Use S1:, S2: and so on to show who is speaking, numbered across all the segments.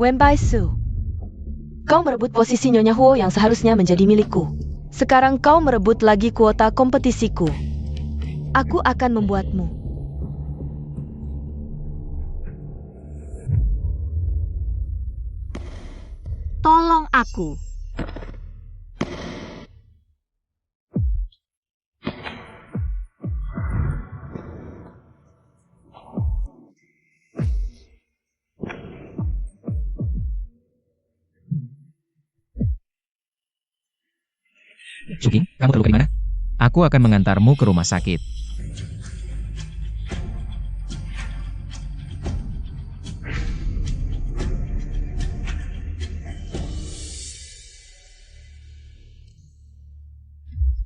S1: Wen Baisu, kau merebut posisi Nyonya Huo yang seharusnya menjadi milikku. Sekarang kau merebut lagi kuota kompetisiku. Aku akan membuatmu.
S2: Tolong aku.
S3: Shuking, kamu terluka di mana? Aku akan mengantarmu ke rumah sakit.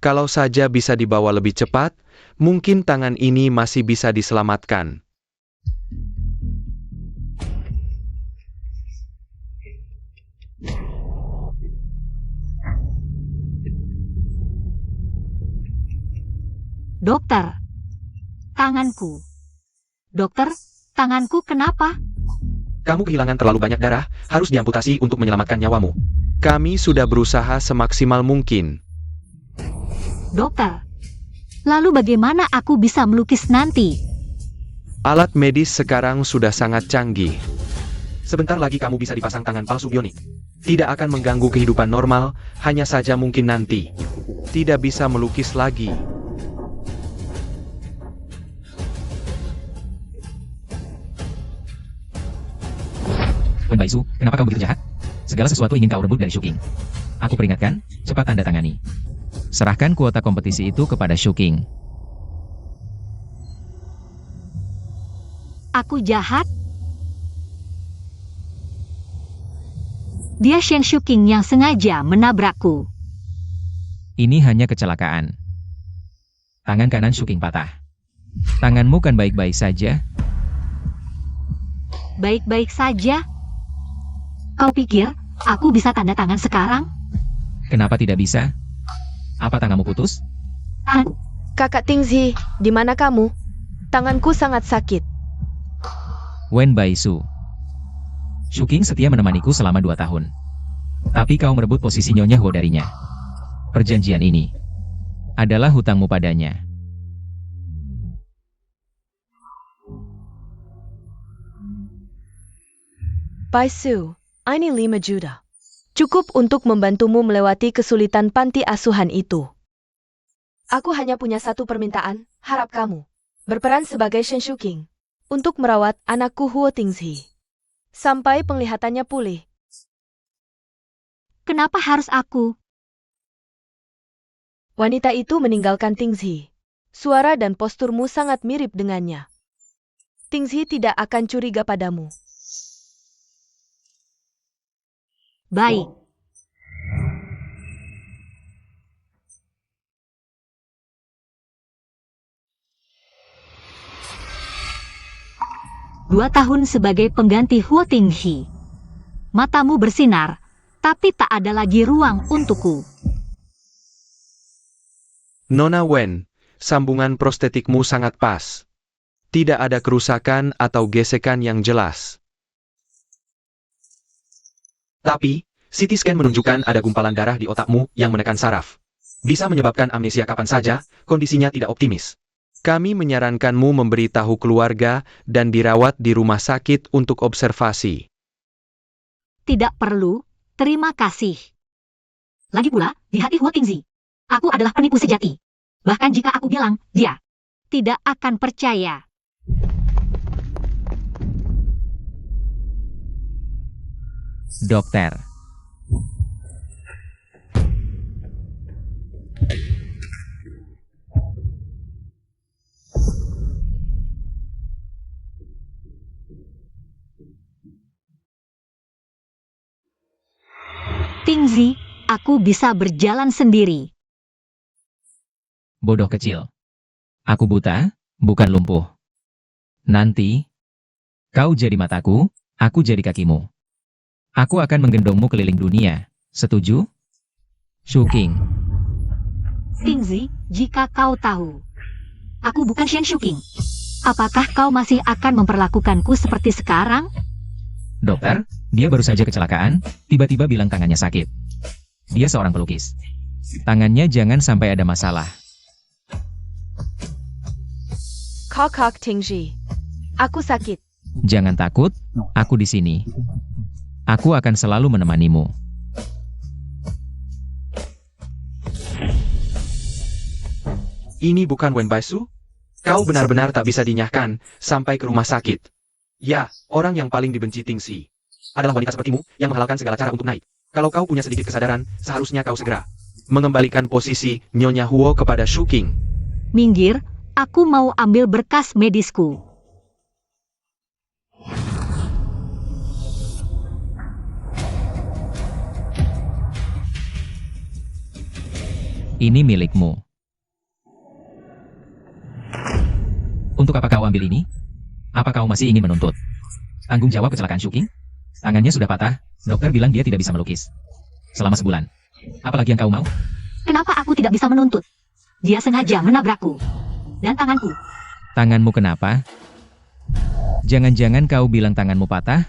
S4: Kalau saja bisa dibawa lebih cepat, mungkin tangan ini masih bisa diselamatkan.
S2: Dokter, tanganku. Dokter, tanganku kenapa?
S4: Kamu kehilangan terlalu banyak darah, harus diamputasi untuk menyelamatkan nyawamu. Kami sudah berusaha semaksimal mungkin.
S2: Dokter, lalu bagaimana aku bisa melukis nanti?
S4: Alat medis sekarang sudah sangat canggih. Sebentar lagi kamu bisa dipasang tangan palsu bionik. Tidak akan mengganggu kehidupan normal, hanya saja mungkin nanti tidak bisa melukis lagi.
S3: Wen Baisu, kenapa kau begitu jahat? Segala sesuatu ingin kau rebut dari Shuking. Aku peringatkan, cepat tanda tangani. Serahkan kuota kompetisi itu kepada Shuking.
S2: Aku jahat? Dia Shen Shuking yang sengaja menabrakku.
S3: Ini hanya kecelakaan. Tangan kanan Shuking patah. Tanganmu kan baik-baik saja?
S2: Baik-baik saja? Kau pikir aku bisa tanda tangan sekarang?
S3: Kenapa tidak bisa? Apa tanganmu putus?
S1: Kakak Tingzi, di mana kamu? Tanganku sangat sakit.
S3: Wen Baisu. Shuking setia menemaniku selama 2 tahun. Tapi kau merebut posisi Nyonya Huo darinya. Perjanjian ini adalah hutangmu padanya.
S1: Baisu, ini 5 juta. Cukup untuk membantumu melewati kesulitan panti asuhan itu. Aku hanya punya satu permintaan, harap kamu berperan sebagai Shen Shuking untuk merawat anakku Huo Tingzi sampai penglihatannya pulih.
S2: Kenapa harus aku?
S1: Wanita itu meninggalkan Tingzi. Suara dan posturmu sangat mirip dengannya. Tingzi tidak akan curiga padamu.
S2: Baik. Dua tahun sebagai pengganti Huo Tinghi. Matamu bersinar, tapi tak ada lagi ruang untukku.
S4: Nona Wen, sambungan prostetikmu sangat pas. Tidak ada kerusakan atau gesekan yang jelas. Tapi, CT scan menunjukkan ada gumpalan darah di otakmu yang menekan saraf. Bisa menyebabkan amnesia kapan saja, kondisinya tidak optimis. Kami menyarankanmu memberitahu keluarga dan dirawat di rumah sakit untuk observasi.
S2: Tidak perlu, terima kasih. Lagi pula, di hati Huo Tingzi, aku adalah penipu sejati. Bahkan jika aku bilang, dia tidak akan percaya.
S3: Dokter.
S2: Tingzi, aku bisa berjalan sendiri.
S3: Bodoh kecil. Aku buta, bukan lumpuh. Nanti, kau jadi mataku, aku jadi kakimu. Aku akan menggendongmu keliling dunia. Setuju? Shuking.
S2: Tingzi, jika kau tahu, aku bukan Shen Shuking. Apakah kau masih akan memperlakukanku seperti sekarang?
S3: Dokter, Dia baru saja kecelakaan, tiba-tiba bilang tangannya sakit. Dia seorang pelukis. Tangannya jangan sampai ada masalah.
S1: Kok Tingji. Aku sakit.
S3: Jangan takut, aku di sini. Aku akan selalu menemanimu.
S4: Ini bukan Wen Baisu? Kau benar-benar tak bisa dinyahkan sampai ke rumah sakit. Ya, orang yang paling dibenci Tingxi adalah wanita sepertimu yang menghalalkan segala cara untuk naik. Kalau kau punya sedikit kesadaran, seharusnya kau segera mengembalikan posisi Nyonya Huo kepada Shu King.
S2: Minggir, aku mau ambil berkas medisku.
S3: Ini milikmu. Untuk apa kau ambil ini? Apa kau masih ingin menuntut tanggung jawab kecelakaan Shu King? Tangannya sudah patah, dokter bilang dia tidak bisa melukis selama sebulan. Apalagi yang kau mau?
S2: Kenapa aku tidak bisa menuntut? Dia sengaja menabrakku. Dan tanganku.
S3: Tanganmu kenapa? Jangan-jangan kau bilang tanganmu patah?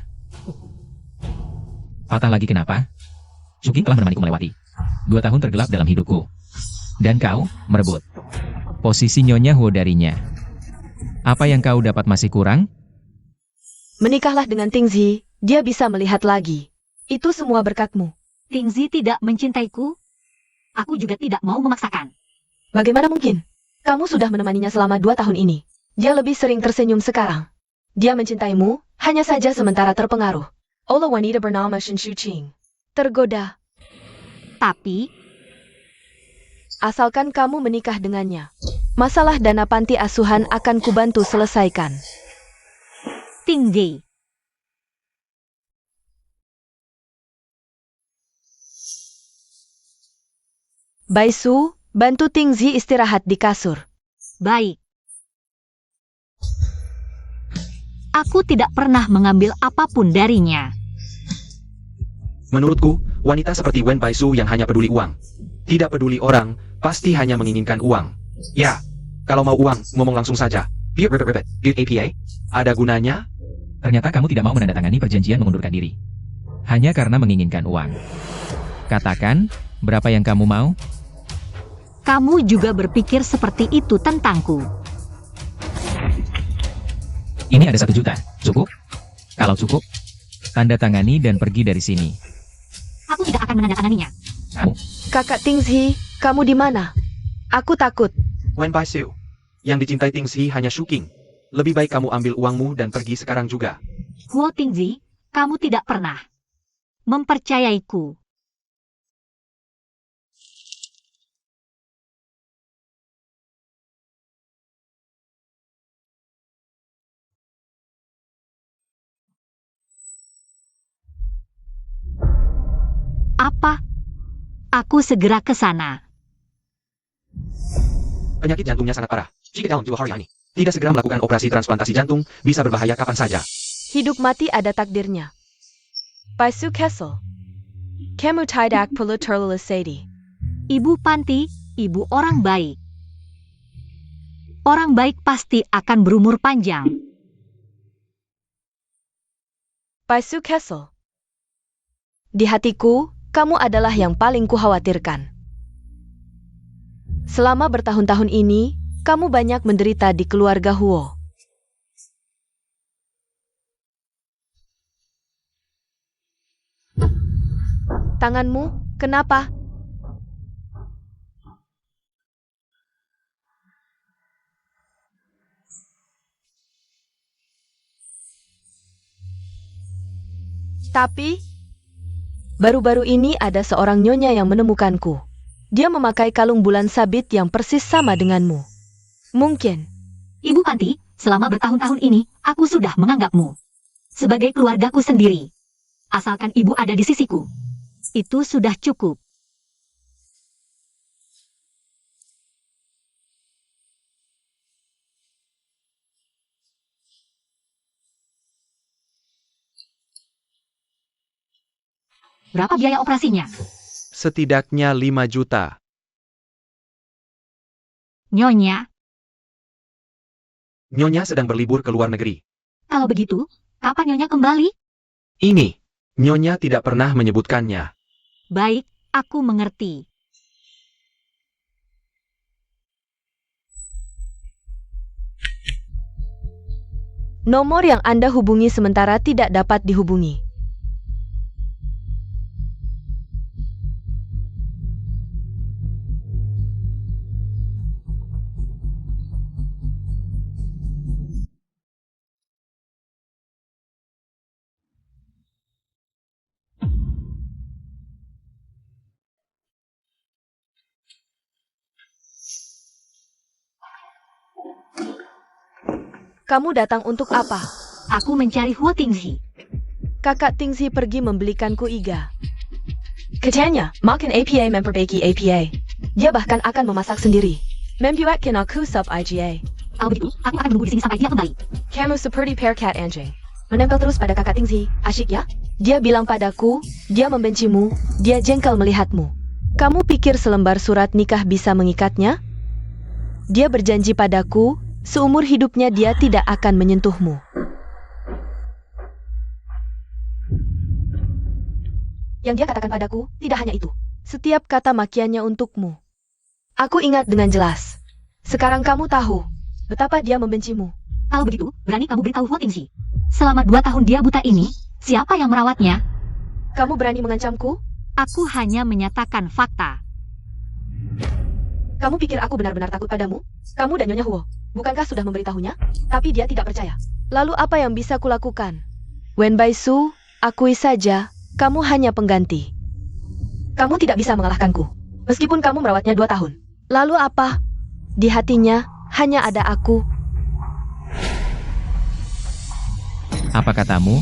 S3: Patah lagi kenapa? Shu King telah menemaniku melewati 2 tahun tergelap dalam hidupku. Dan kau merebut posisi Nyonya Huo darinya. Apa yang kau dapat masih kurang?
S1: Menikahlah dengan Tingzi, dia bisa melihat lagi. Itu semua berkatmu.
S2: Tingzi tidak mencintaiku. Aku juga tidak mau memaksakan.
S1: Bagaimana mungkin? Kamu sudah menemaninya selama 2 tahun ini. Dia lebih sering tersenyum sekarang. Dia mencintaimu, hanya saja sementara terpengaruh oleh wanita bernama Shen Shuqing. Tergoda.
S2: Tapi,
S1: Asalkan kamu menikah dengannya, masalah dana panti asuhan akan kubantu selesaikan.
S2: Tingzi.
S1: Baisu, bantu Tingzi istirahat di kasur.
S2: Baik. Aku tidak pernah mengambil apapun darinya.
S4: Menurutku, wanita seperti Wen Baisu yang hanya peduli uang, tidak peduli orang, pasti hanya menginginkan uang. Ya, kalau mau uang, ngomong langsung saja. Build APA? Ada gunanya?
S3: Ternyata kamu tidak mau menandatangani perjanjian mengundurkan diri. Hanya karena menginginkan uang. Katakan, berapa yang kamu mau?
S2: Kamu juga berpikir seperti itu tentangku.
S3: Ini ada 1 juta. Cukup? Kalau cukup, tanda tangani dan pergi dari sini.
S2: Aku tidak akan menandatanganinya.
S3: Kamu,
S1: Kakak Tingzi, kamu di mana? Aku takut.
S4: Wen Baisu, yang dicintai Tingxi hanya Shu King. Lebih baik kamu ambil uangmu dan pergi sekarang juga.
S2: Huo Tingzi, kamu tidak pernah mempercayaiku. Apa? Aku segera ke sana.
S4: Penyakit jantungnya sangat parah. Jika dalam 2 hari ini tidak segera melakukan operasi transplantasi jantung, bisa berbahaya kapan saja.
S1: Hidup mati ada takdirnya. Baisu Kessel. Kamu tidak perlu terlalu sedih.
S2: Ibu Panti, ibu orang baik. Orang baik pasti akan berumur panjang.
S1: Baisu Kessel. Di hatiku, kamu adalah yang paling kukhawatirkan. Selama bertahun-tahun ini, kamu banyak menderita di keluarga Huo. Tanganmu, kenapa? Tapi, baru-baru ini ada seorang nyonya yang menemukanku. Dia memakai kalung bulan sabit yang persis sama denganmu. Mungkin.
S2: Ibu Panti, selama bertahun-tahun ini, aku sudah menganggapmu sebagai keluargaku sendiri. Asalkan ibu ada di sisiku, itu sudah cukup. Berapa biaya operasinya?
S4: Setidaknya 5 juta.
S2: Nyonya,
S4: Nyonya sedang berlibur ke luar negeri.
S2: kalau begitu, kapan Nyonya kembali?
S4: Ini Nyonya tidak pernah menyebutkannya.
S2: Baik, aku mengerti.
S1: Nomor yang Anda hubungi sementara tidak dapat dihubungi. Kamu datang untuk apa?
S2: Aku mencari Huo Tingzi.
S1: Kakak Tingzi pergi membelikanku iga. Katanya, makan APA memperbaiki APA. Dia bahkan akan memasak sendiri. Membuatkan aku sub IGA.
S2: Kalau begitu, aku akan menunggu di sini sampai dia kembali.
S1: Kamu seperti perekat anjing. Menempel terus pada kakak Tingzi. Asyik ya? Dia bilang padaku, dia membencimu, dia jengkel melihatmu. Kamu pikir selembar surat nikah bisa mengikatnya? Dia berjanji padaku, seumur hidupnya dia tidak akan menyentuhmu. Yang dia katakan padaku, tidak hanya itu. Setiap kata makiannya untukmu. Aku ingat dengan jelas. Sekarang kamu tahu betapa dia membencimu.
S2: Kalau begitu, berani kamu beritahu Huo Tingzi. Selama 2 tahun dia buta ini, siapa yang merawatnya?
S1: Kamu berani mengancamku?
S2: Aku hanya menyatakan fakta.
S1: Kamu pikir aku benar-benar takut padamu? Kamu dan Nyonya Huo, bukankah sudah memberitahunya? Tapi dia tidak percaya. Lalu apa yang bisa kulakukan? Wen Baisu, akui saja, kamu hanya pengganti. Kamu tidak bisa mengalahkanku, meskipun kamu merawatnya 2 tahun. Lalu apa? Di hatinya, hanya ada aku.
S3: Apa katamu?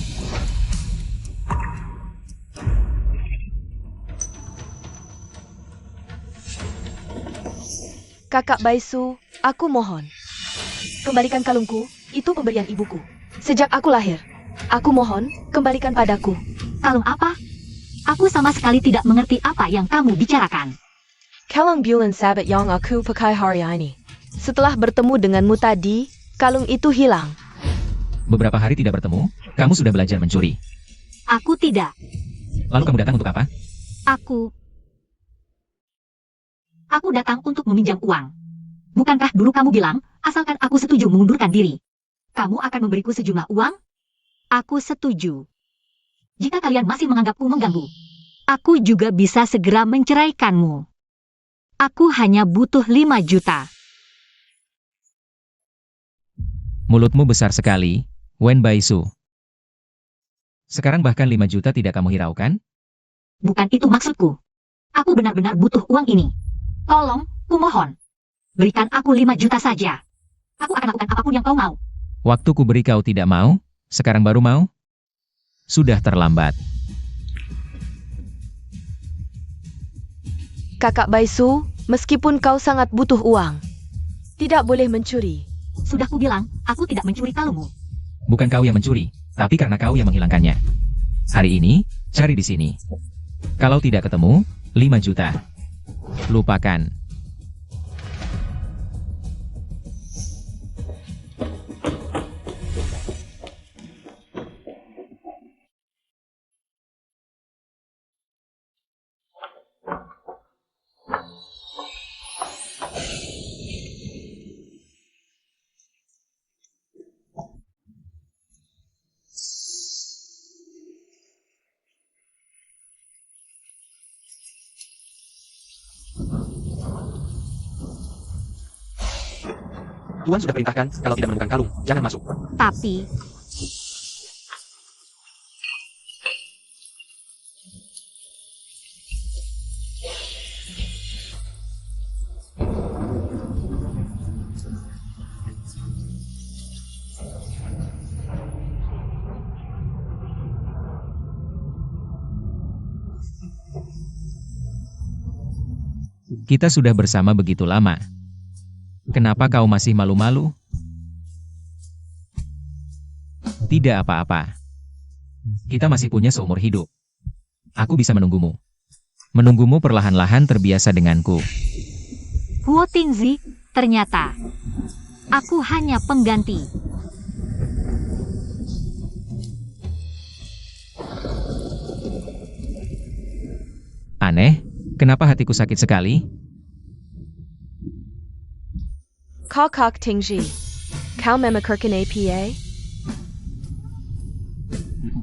S1: Kakak Baisu, aku mohon. Kembalikan kalungku, itu pemberian ibuku. Sejak aku lahir. Aku mohon, kembalikan padaku.
S2: Kalung apa? Aku sama sekali tidak mengerti apa yang kamu bicarakan.
S1: Kalung bulan sabat yang aku pakai hari ini. Setelah bertemu denganmu tadi, kalung itu hilang.
S3: Beberapa hari tidak bertemu, kamu sudah belajar mencuri.
S2: Aku tidak.
S3: Lalu kamu datang untuk apa?
S2: Aku datang untuk meminjam uang. Bukankah dulu kamu bilang, asalkan aku setuju mengundurkan diri, kamu akan memberiku sejumlah uang? Aku setuju. Jika kalian masih menganggapku mengganggu, aku juga bisa segera menceraikanmu. Aku hanya butuh 5 juta.
S3: Mulutmu besar sekali, Wen Baisu. Sekarang bahkan 5 juta tidak kamu hiraukan?
S2: Bukan itu maksudku. Aku benar-benar butuh uang ini. Tolong, kumohon. Berikan aku 5 juta saja. Aku akan lakukan apapun yang kau mau.
S3: Waktu ku beri kau tidak mau, sekarang baru mau? Sudah terlambat.
S1: Kakak Baisu, meskipun kau sangat butuh uang, tidak boleh mencuri.
S2: Sudah kubilang, aku tidak mencuri kalungmu.
S3: Bukan kau yang mencuri, tapi karena kau yang menghilangkannya. Hari ini, cari di sini. Kalau tidak ketemu, 5 juta. Lupakan.
S4: Tuan sudah perintahkan, kalau tidak menemukan kalung, jangan masuk.
S2: Tapi,
S3: Kita sudah bersama begitu lama. Kenapa kau masih malu-malu? Tidak apa-apa. Kita masih punya seumur hidup. Aku bisa menunggumu. Menunggumu perlahan-lahan terbiasa denganku.
S2: Huo Tingzi, ternyata aku hanya pengganti.
S3: Kenapa hatiku sakit sekali?
S1: Kok Tingji. Kau memikirkan apa?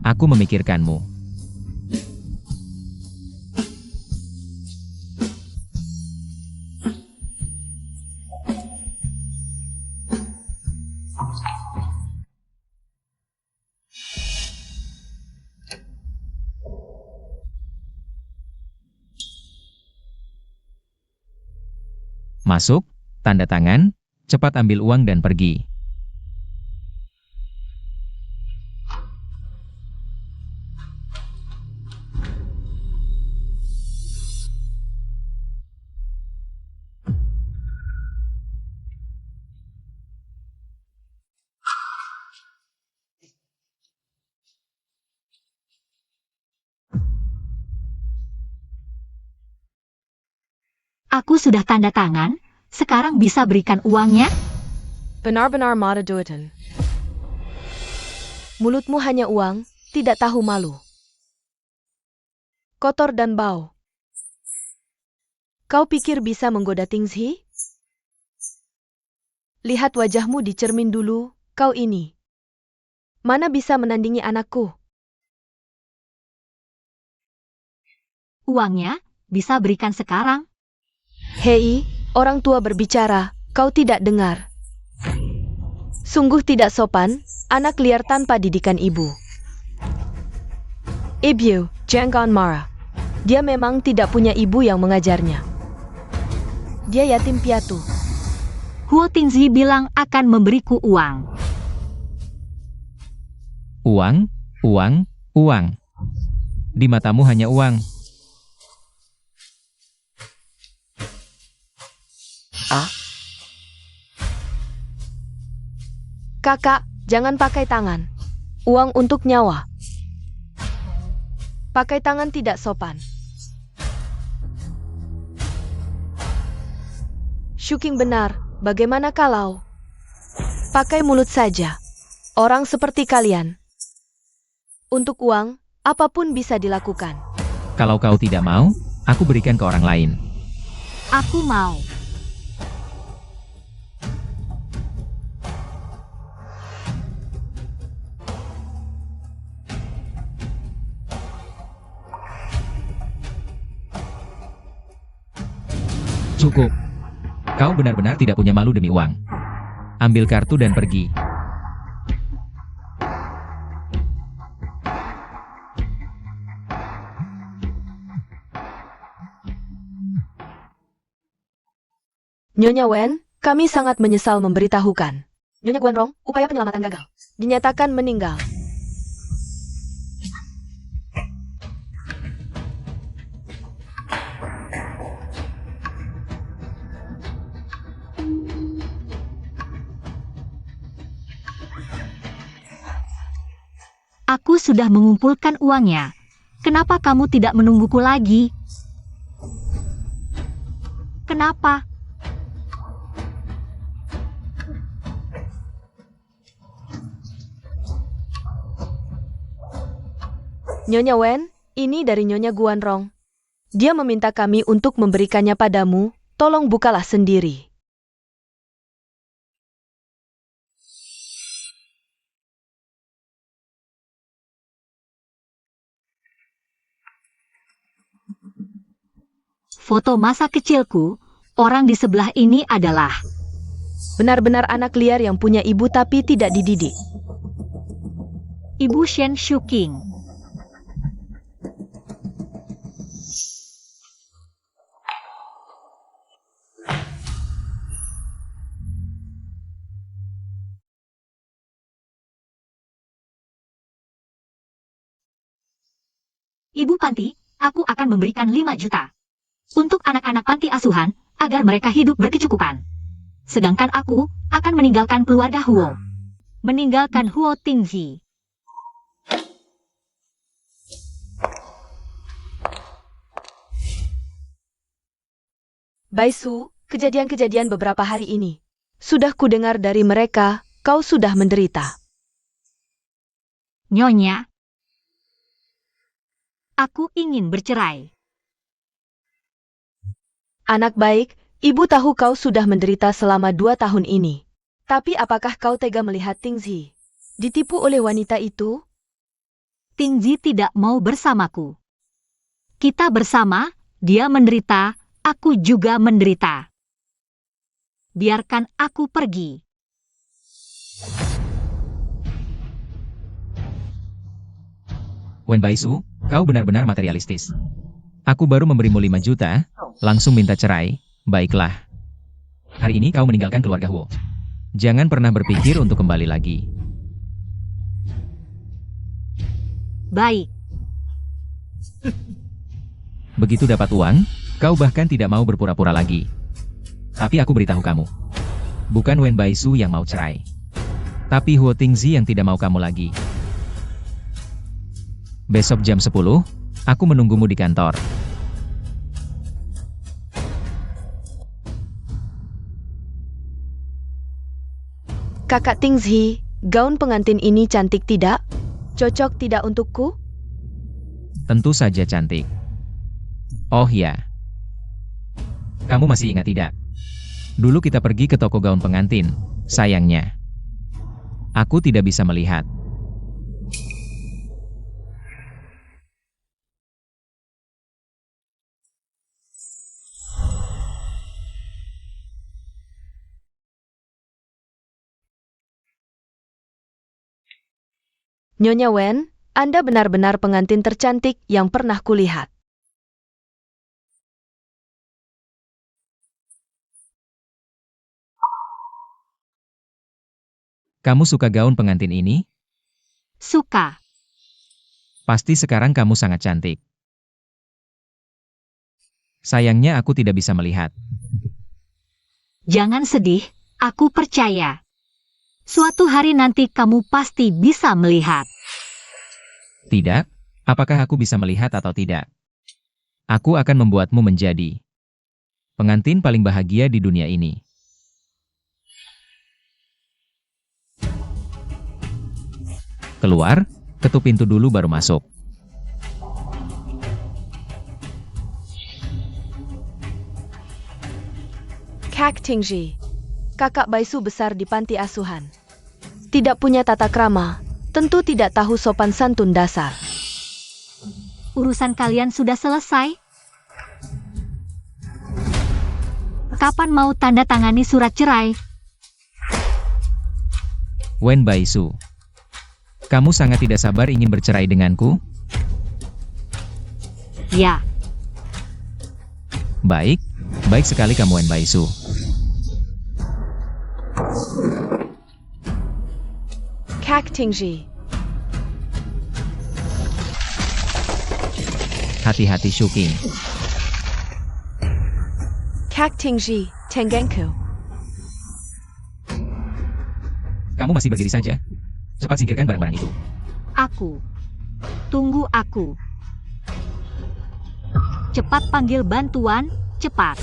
S3: Aku memikirkanmu. Masuk, tanda tangan, cepat ambil uang dan pergi.
S2: Aku sudah tanda tangan, sekarang bisa berikan uangnya?
S1: Benar-benar mata duitan. Mulutmu hanya uang, tidak tahu malu. Kotor dan bau. Kau pikir bisa menggoda Tingzi? Lihat wajahmu di cermin dulu, kau ini. Mana bisa menandingi anakku?
S2: Uangnya bisa berikan sekarang.
S1: Hei, orang tua berbicara, kau tidak dengar. Sungguh tidak sopan, anak liar tanpa didikan ibu. Ibu, jangan marah. Dia memang tidak punya ibu yang mengajarnya. Dia yatim piatu.
S2: Huo Tingzi bilang akan memberiku uang.
S3: Uang, uang, uang. Di matamu hanya uang.
S1: Kakak, jangan pakai tangan. Uang untuk nyawa. Pakai tangan tidak sopan. Shuking benar, bagaimana kalau pakai mulut saja? Orang seperti kalian. Untuk uang, apapun bisa dilakukan.
S3: Kalau kau tidak mau, aku berikan ke orang lain.
S2: Aku mau.
S3: Cukup. Kau benar-benar tidak punya malu demi uang. Ambil kartu dan pergi.
S1: Nyonya Wen, kami sangat menyesal memberitahukan. Nyonya Guanrong, upaya penyelamatan gagal. Dinyatakan meninggal.
S2: Aku sudah mengumpulkan uangnya. Kenapa kamu tidak menungguku lagi? Kenapa?
S1: Nyonya Wen, ini dari Nyonya Guanrong. Dia meminta kami untuk memberikannya padamu, tolong bukalah sendiri.
S2: Foto masa kecilku, orang di sebelah ini adalah
S1: Benar-benar anak liar yang punya ibu tapi tidak dididik.
S2: Ibu Shen Shuking. Ibu Panti, aku akan memberikan 5 juta. Untuk anak-anak panti asuhan, agar mereka hidup berkecukupan. Sedangkan aku akan meninggalkan keluarga Huo. Meninggalkan Huo Tingzi.
S1: Baisu, kejadian-kejadian beberapa hari ini. Sudah kudengar dari mereka, kau sudah menderita.
S2: Nyonya, aku ingin bercerai.
S1: Anak baik, ibu tahu kau sudah menderita selama 2 tahun ini. Tapi apakah kau tega melihat Tingzi ditipu oleh wanita itu?
S2: Tingzi tidak mau bersamaku. Kita bersama, dia menderita, aku juga menderita. Biarkan aku pergi.
S3: Wen Baisu, kau benar-benar materialistis. Aku baru memberimu 5 juta, langsung minta cerai, baiklah. Hari ini kau meninggalkan keluarga Huo. Jangan pernah berpikir untuk kembali lagi.
S2: Baik.
S3: Begitu dapat uang, kau bahkan tidak mau berpura-pura lagi. Tapi aku beritahu kamu. Bukan Wen Baisu yang mau cerai. Tapi Huo Tingzi yang tidak mau kamu lagi. Besok jam 10, aku menunggumu di kantor.
S1: Kakak Tingzi, gaun pengantin ini cantik tidak? Cocok tidak untukku?
S3: Tentu saja cantik. Oh ya. Kamu masih ingat tidak? Dulu kita pergi ke toko gaun pengantin, sayangnya. Aku tidak bisa melihat.
S1: Nyonya Wen, Anda benar-benar pengantin tercantik yang pernah kulihat.
S3: Kamu suka gaun pengantin ini?
S2: Suka.
S3: Pasti sekarang kamu sangat cantik. Sayangnya aku tidak bisa melihat.
S2: Jangan sedih, aku percaya. Suatu hari nanti kamu pasti bisa melihat.
S3: Tidak? Apakah aku bisa melihat atau tidak? Aku akan membuatmu menjadi pengantin paling bahagia di dunia ini. Keluar, ketuk pintu dulu baru masuk.
S1: Kak Tingzi, kakak Baisu besar di panti asuhan. Tidak punya tata krama, tentu tidak tahu sopan santun dasar.
S2: Urusan kalian sudah selesai? Kapan mau tanda tangani surat cerai?
S3: Wen Baisu, kamu sangat tidak sabar ingin bercerai denganku?
S2: Ya,
S3: Baik, baik sekali kamu Wen Baisu.
S1: Kak Tingzi,
S3: Hati-hati Shuking.
S1: Kak Tingzi, Tengenku.
S3: Kamu masih berdiri saja? Cepat singkirkan barang-barang itu.
S2: aku. Tunggu aku. Cepat panggil bantuan, cepat.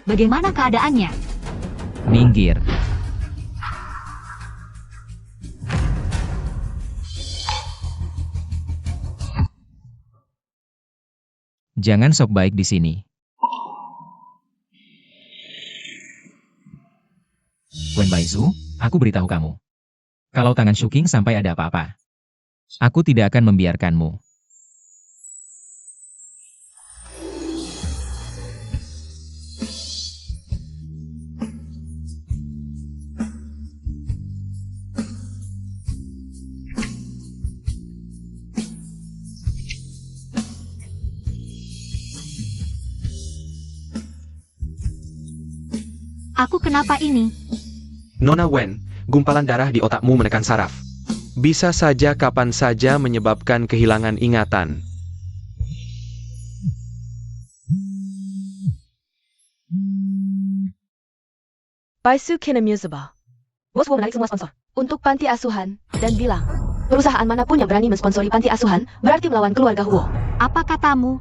S2: Bagaimana keadaannya?
S3: Minggir. Jangan sok baik di sini. Wen Baisu, aku beritahu kamu. Kalau tangan Shuking sampai ada apa-apa, aku tidak akan membiarkanmu.
S2: Aku kenapa ini?
S4: Nona Wen, gumpalan darah di otakmu menekan saraf. Bisa saja kapan saja menyebabkan kehilangan ingatan.
S1: Baisu Kinemuzaba. Bos mau menarik semua sponsor untuk panti asuhan dan bilang, perusahaan manapun yang berani mensponsori panti asuhan berarti melawan keluarga Huo.
S2: Apa katamu?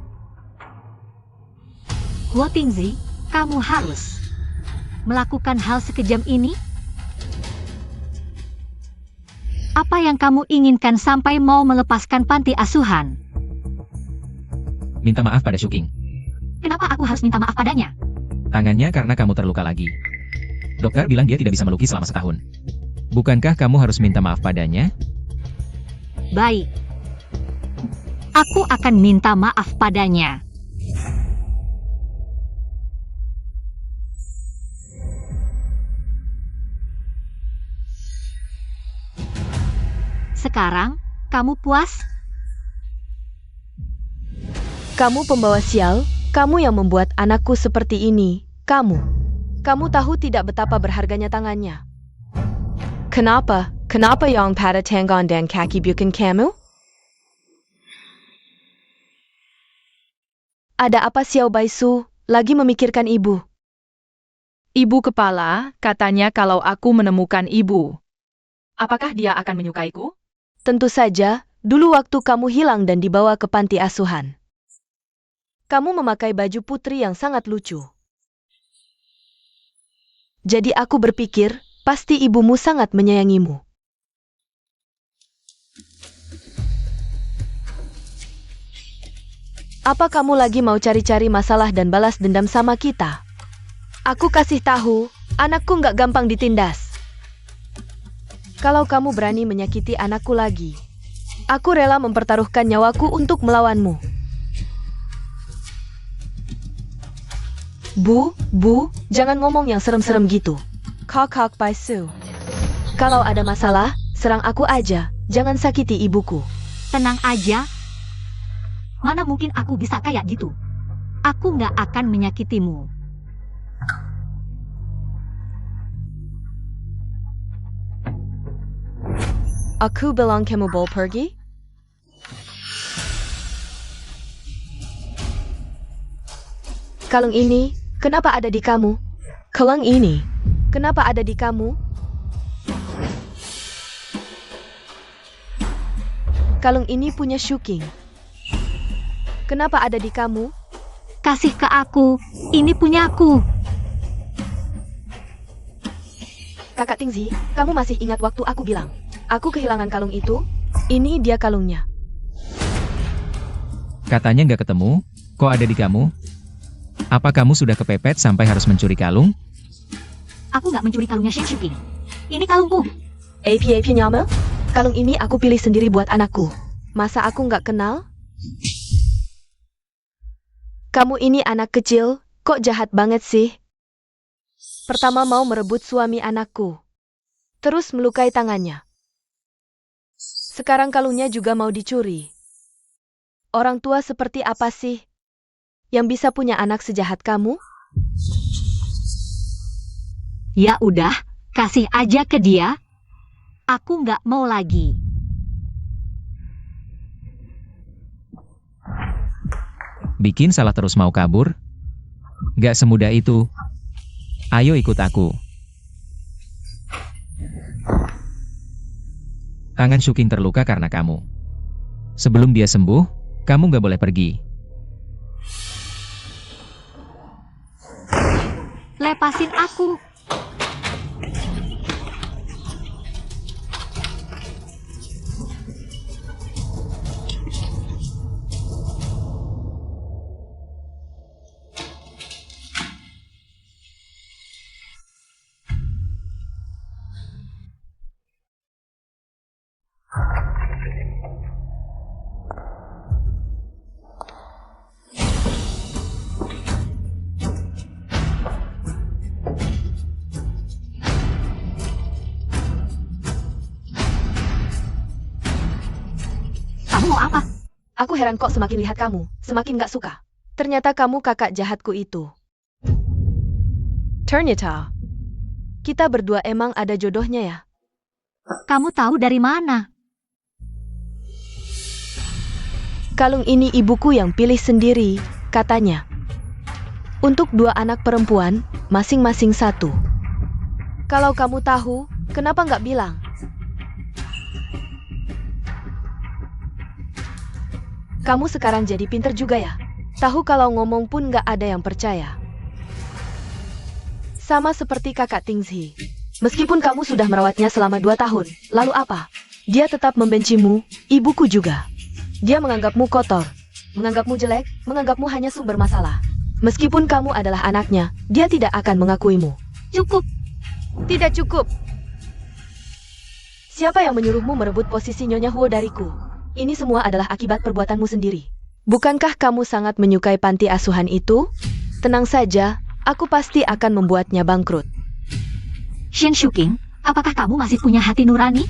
S2: Huo Tingzi, kamu harus melakukan hal sekejam ini? Apa yang kamu inginkan sampai mau melepaskan panti asuhan?
S3: Minta maaf pada Shuking.
S2: Kenapa aku harus minta maaf padanya?
S3: Tangannya karena kamu terluka lagi. Dokter bilang dia tidak bisa melukis selama setahun. Bukankah kamu harus minta maaf padanya?
S2: Baik. Aku akan minta maaf padanya. Sekarang, kamu puas?
S1: Kamu pembawa sial, kamu yang membuat anakku seperti ini. Kamu tahu tidak betapa berharganya tangannya. Kenapa? Kenapa yang pada tangan dan kaki bukan kamu? Ada apa Xiao Baisu? Lagi memikirkan ibu.
S5: Ibu kepala, katanya kalau aku menemukan ibu. Apakah dia akan menyukaiku?
S1: Tentu saja, dulu waktu kamu hilang dan dibawa ke panti asuhan. Kamu memakai baju putri yang sangat lucu. Jadi aku berpikir, pasti ibumu sangat menyayangimu. Apa kamu lagi mau cari-cari masalah dan balas dendam sama kita? Aku kasih tahu, anakku nggak gampang ditindas. Kalau kamu berani menyakiti anakku lagi, aku rela mempertaruhkan nyawaku untuk melawanmu. Bu, jangan ngomong yang serem-serem gitu. Kok Baisu. Kalau ada masalah, serang aku aja, jangan sakiti ibuku.
S2: Tenang aja. Mana mungkin aku bisa kayak gitu? Aku nggak akan menyakitimu.
S1: Aku bilang kamu boleh pergi? Kalung ini, kenapa ada di kamu? Kalung ini, kenapa ada di kamu? Kalung ini punya Shuking. Kenapa ada di kamu?
S2: Kasih ke aku. Ini punyaku.
S1: Kakak Tingzi, kamu masih ingat waktu aku bilang, aku kehilangan kalung itu? Ini dia kalungnya.
S3: Katanya nggak ketemu, kok ada di kamu? Apa kamu sudah kepepet sampai harus mencuri kalung?
S2: Aku nggak mencuri kalungnya Shen Shuking. Ini kalungku.
S1: AP nyama? Kalung ini aku pilih sendiri buat anakku. Masa aku nggak kenal? Kamu ini anak kecil, kok jahat banget sih? Pertama mau merebut suami anakku. Terus melukai tangannya. Sekarang kalungnya juga mau dicuri. Orang tua seperti apa sih yang bisa punya anak sejahat kamu?
S2: Ya udah, kasih aja ke dia. Aku nggak mau lagi.
S3: Bikin salah terus mau kabur? Gak semudah itu. Ayo ikut aku. Tangan Shuking terluka karena kamu. Sebelum dia sembuh, kamu gak boleh pergi.
S2: Lepasin aku. Kamu mau apa?
S1: Aku heran kok semakin lihat kamu, semakin gak suka. Ternyata kamu kakak jahatku itu. Ternyata, kita berdua emang ada jodohnya ya.
S2: Kamu tahu dari mana?
S1: Kalung ini ibuku yang pilih sendiri, katanya. Untuk 2 anak perempuan, masing-masing 1. Kalau kamu tahu, kenapa nggak bilang? Kamu sekarang jadi pinter juga ya. Tahu kalau ngomong pun nggak ada yang percaya. Sama seperti kakak Tingzi. Meskipun kamu sudah merawatnya selama 2 tahun, lalu apa? Dia tetap membencimu, ibuku juga. Dia menganggapmu kotor, menganggapmu jelek, menganggapmu hanya sumber masalah. Meskipun kamu adalah anaknya, dia tidak akan mengakuimu.
S2: Cukup.
S1: Tidak cukup. Siapa yang menyuruhmu merebut posisi Nyonya Huo dariku? Ini semua adalah akibat perbuatanmu sendiri. Bukankah kamu sangat menyukai panti asuhan itu? Tenang saja, aku pasti akan membuatnya bangkrut.
S2: Shen Shuking, apakah kamu masih punya hati nurani?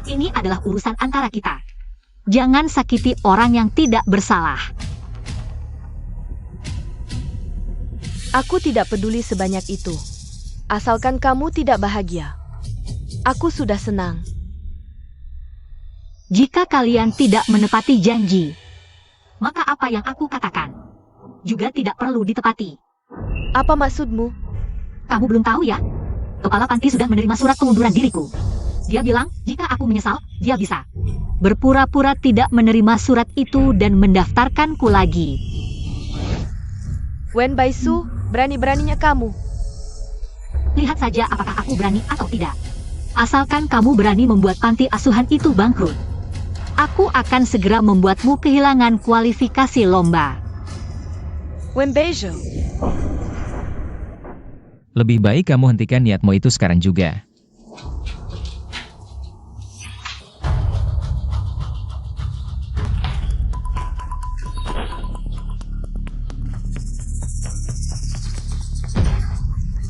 S2: Ini adalah urusan antara kita. Jangan sakiti orang yang tidak bersalah.
S1: Aku tidak peduli sebanyak itu. Asalkan kamu tidak bahagia. Aku sudah senang.
S2: Jika kalian tidak menepati janji, maka apa yang aku katakan juga tidak perlu ditepati.
S1: Apa maksudmu?
S2: Kamu belum tahu ya? Kepala panti sudah menerima surat pengunduran diriku. Dia bilang, jika aku menyesal, dia bisa berpura-pura tidak menerima surat itu dan mendaftarkanku lagi.
S1: Wen Baisu, berani-beraninya kamu.
S2: Lihat saja apakah aku berani atau tidak. Asalkan kamu berani membuat panti asuhan itu bangkrut, aku akan segera membuatmu kehilangan kualifikasi lomba.
S1: Wen Beijo.
S3: Lebih baik kamu hentikan niatmu itu sekarang juga.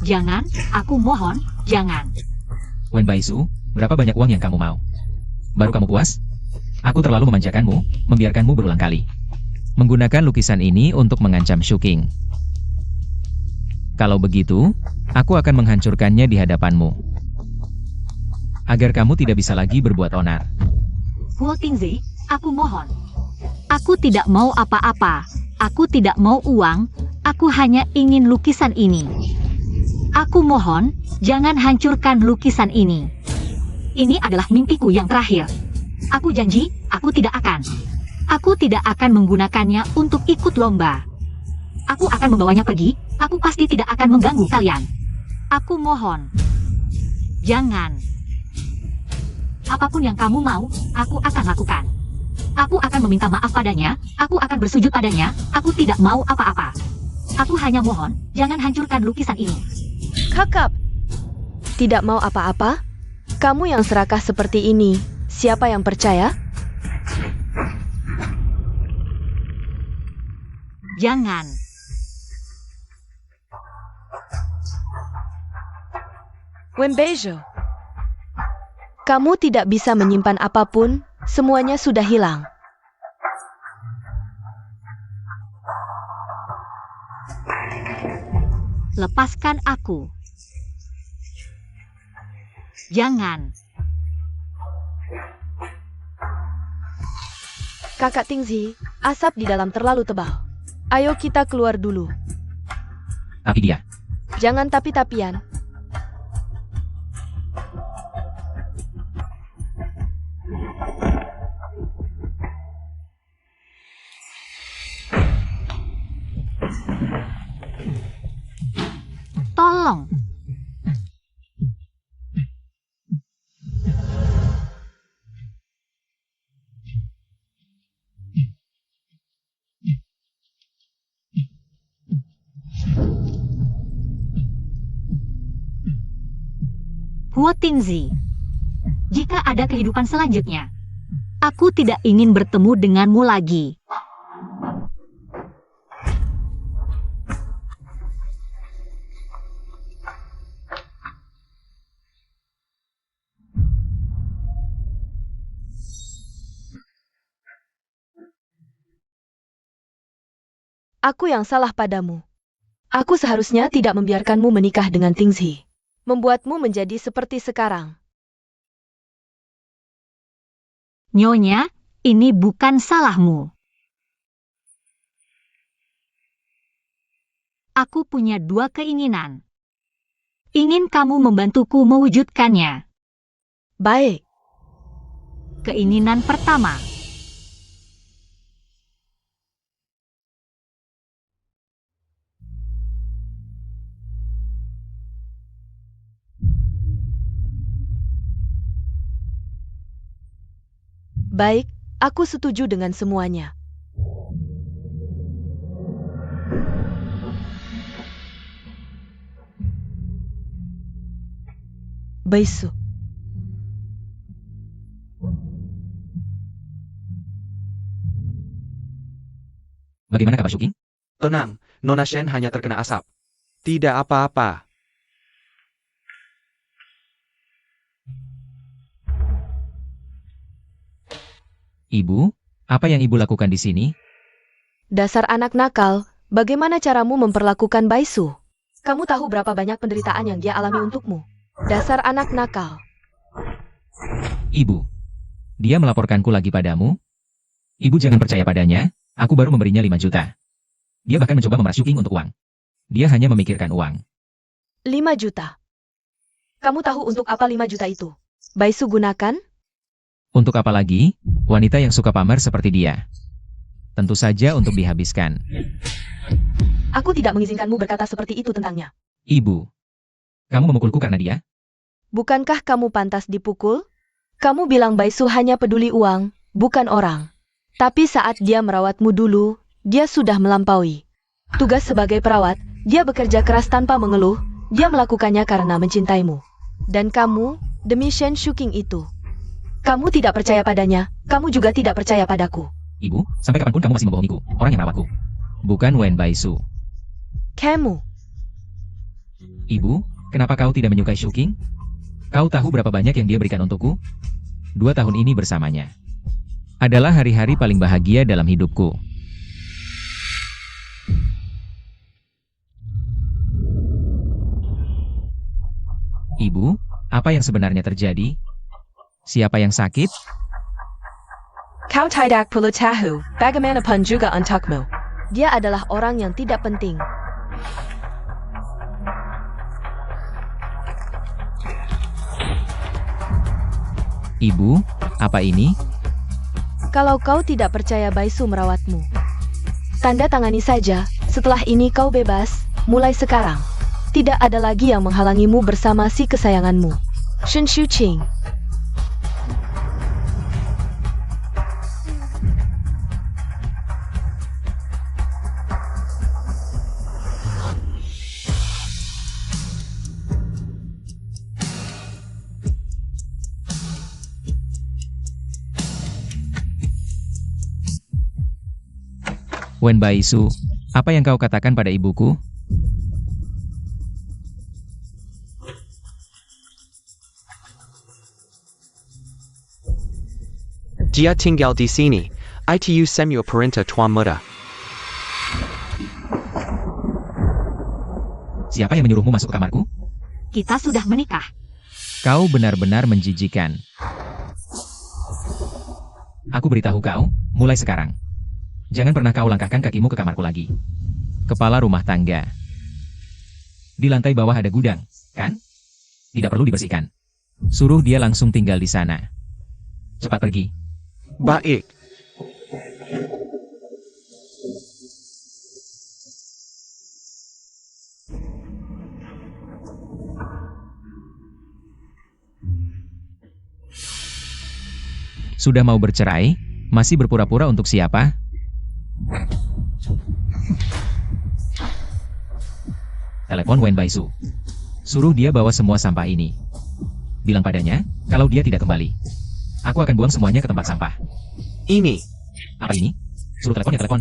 S2: Jangan, aku mohon, jangan.
S3: Wen Baisu, berapa banyak uang yang kamu mau? Baru kamu puas? Aku terlalu memanjakanmu, membiarkanmu berulang kali. Menggunakan lukisan ini untuk mengancam Shuking. Kalau begitu, aku akan menghancurkannya di hadapanmu. Agar kamu tidak bisa lagi berbuat onar.
S2: Huo Tingzi, aku mohon. Aku tidak mau apa-apa. Aku tidak mau uang. Aku hanya ingin lukisan ini. Aku mohon, jangan hancurkan lukisan ini. Ini adalah mimpiku yang terakhir. Aku janji, aku tidak akan. Aku tidak akan menggunakannya untuk ikut lomba. Aku akan membawanya pergi. Aku pasti tidak akan mengganggu kalian. Aku mohon. Jangan. Apapun yang kamu mau, aku akan lakukan. Aku akan meminta maaf padanya. Aku akan bersujud padanya. Aku tidak mau apa-apa. Aku hanya mohon, jangan hancurkan lukisan ini.
S1: Kakap. Tidak mau apa-apa? Kamu yang serakah seperti ini, siapa yang percaya?
S2: Jangan.
S1: Wen Beijo. Kamu tidak bisa menyimpan apapun, semuanya sudah hilang.
S2: Lepaskan aku. Jangan.
S1: Kakak Tingzi, asap di dalam terlalu tebal. Ayo kita keluar dulu.
S3: Tapi dia,
S1: Jangan tapi-tapian.
S2: Tolong. Huo Tingzi, jika ada kehidupan selanjutnya, aku tidak ingin bertemu denganmu lagi.
S1: Aku yang salah padamu. Aku seharusnya tidak membiarkanmu menikah dengan Tingzi. Membuatmu menjadi seperti sekarang.
S2: Nyonya, ini bukan salahmu. Aku punya dua keinginan. Ingin kamu membantuku mewujudkannya.
S1: Baik.
S2: Keinginan pertama.
S1: Baik, aku setuju dengan semuanya. Baisu.
S3: Bagaimana kabar Shuking?
S4: Tenang, Nona Shen hanya terkena asap. Tidak apa-apa.
S3: Ibu, apa yang ibu lakukan di sini?
S1: Dasar anak nakal, bagaimana caramu memperlakukan Baisu? Kamu tahu berapa banyak penderitaan yang dia alami untukmu? Dasar anak nakal.
S3: Ibu, dia melaporkanku lagi padamu. Ibu jangan percaya padanya, aku baru memberinya 5 juta. Dia bahkan mencoba memeras Shuking untuk uang. Dia hanya memikirkan uang.
S1: 5 juta. Kamu tahu untuk apa 5 juta itu? Baisu gunakan?
S3: Untuk apa lagi, wanita yang suka pamer seperti dia? Tentu saja untuk dihabiskan.
S1: Aku tidak mengizinkanmu berkata seperti itu tentangnya.
S3: Ibu, kamu memukulku karena dia?
S1: Bukankah kamu pantas dipukul? Kamu bilang Baisu hanya peduli uang, bukan orang. Tapi saat dia merawatmu dulu, dia sudah melampaui. Tugas sebagai perawat, dia bekerja keras tanpa mengeluh, dia melakukannya karena mencintaimu. Dan kamu, demi Shen Shuking itu. Kamu tidak percaya padanya, kamu juga tidak percaya padaku.
S3: Ibu, sampai kapanpun kamu masih membohongiku, orang yang merawatku. Bukan Wen Baisu.
S1: Kamu.
S3: Ibu, kenapa kau tidak menyukai Shuking? Kau tahu berapa banyak yang dia berikan untukku? 2 tahun ini bersamanya adalah hari-hari paling bahagia dalam hidupku. Ibu, apa yang sebenarnya terjadi? Siapa yang sakit?
S1: Kau tidak perlu tahu, bagaimanapun juga untukmu. Dia adalah orang yang tidak penting.
S3: Ibu, apa ini?
S1: Kalau kau tidak percaya Baisu merawatmu, tanda tangani saja, setelah ini kau bebas, mulai sekarang. Tidak ada lagi yang menghalangimu bersama si kesayanganmu. Shen Shuqing.
S3: Wen Baisu, apa yang kau katakan pada ibuku?
S4: Dia tinggal di sini. Itu semua perintah Tuan Muda.
S3: Siapa yang menyuruhmu masuk ke kamarku?
S2: Kita sudah menikah.
S3: Kau benar-benar menjijikan. Aku beritahu kau, mulai sekarang. Jangan pernah kau langkahkan kakimu ke kamarku lagi. Kepala rumah tangga. Di lantai bawah ada gudang, kan? Tidak perlu dibersihkan. Suruh dia langsung tinggal di sana. Cepat pergi.
S4: Baik.
S3: Sudah mau bercerai? Masih berpura-pura untuk siapa? Telepon Wen Baisu. Suruh dia bawa semua sampah ini. Bilang padanya, kalau dia tidak kembali, aku akan buang semuanya ke tempat sampah.
S4: Ini.
S3: Apa ini? Suruh telepon ya telepon.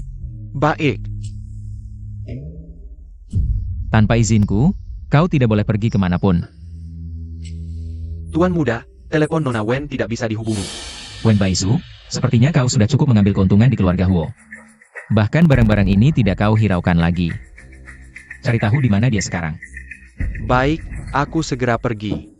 S4: Baik.
S3: Tanpa izinku, kau tidak boleh pergi kemanapun.
S4: Tuan Muda, telepon Nona Wen tidak bisa dihubungi.
S3: Wen Baisu, sepertinya kau sudah cukup mengambil keuntungan di keluarga Huo. Bahkan barang-barang ini tidak kau hiraukan lagi. Cari tahu di mana dia sekarang.
S4: Baik, aku segera pergi.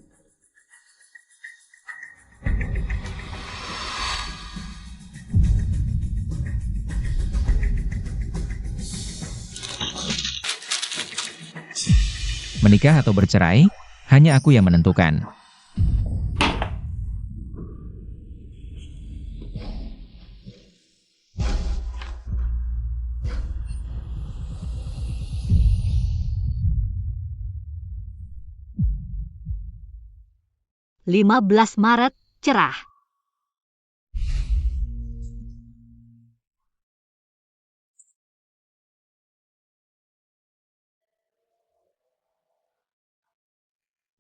S3: Menikah atau bercerai, hanya aku yang menentukan.
S2: Maret, cerah.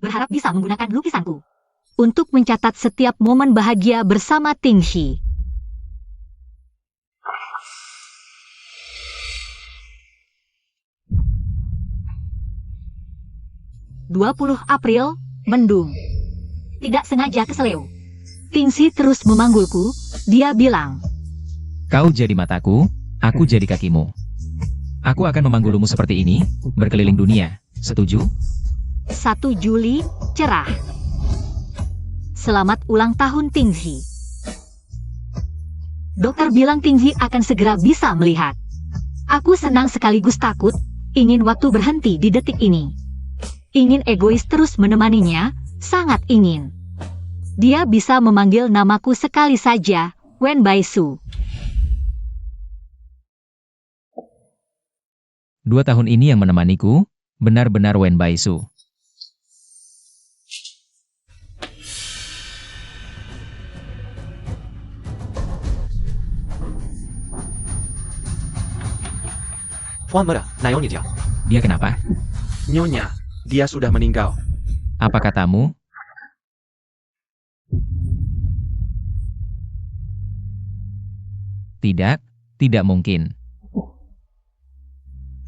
S2: berharap bisa menggunakan lukisanku untuk mencatat setiap momen bahagia bersama Tingxi. 20 April, mendung. Tidak sengaja keseleo. Tingxi terus memanggulku, dia bilang.
S3: Kau jadi mataku, aku jadi kakimu. Aku akan memanggulmu seperti ini, berkeliling dunia. Setuju?
S2: 1 Juli, cerah. Selamat ulang tahun Tingxi. Dokter bilang Tingxi akan segera bisa melihat. Aku senang sekaligus takut, ingin waktu berhenti di detik ini. Ingin egois terus menemaninya, sangat ingin. Dia bisa memanggil namaku sekali saja, Wen Baisu.
S3: 2 tahun ini yang menemaniku, benar-benar Wen Baisu.
S4: Fuan Mera, Naomi dia.
S3: Dia kenapa?
S4: Nyonya, dia sudah meninggal.
S3: Apa katamu? Tidak, tidak mungkin.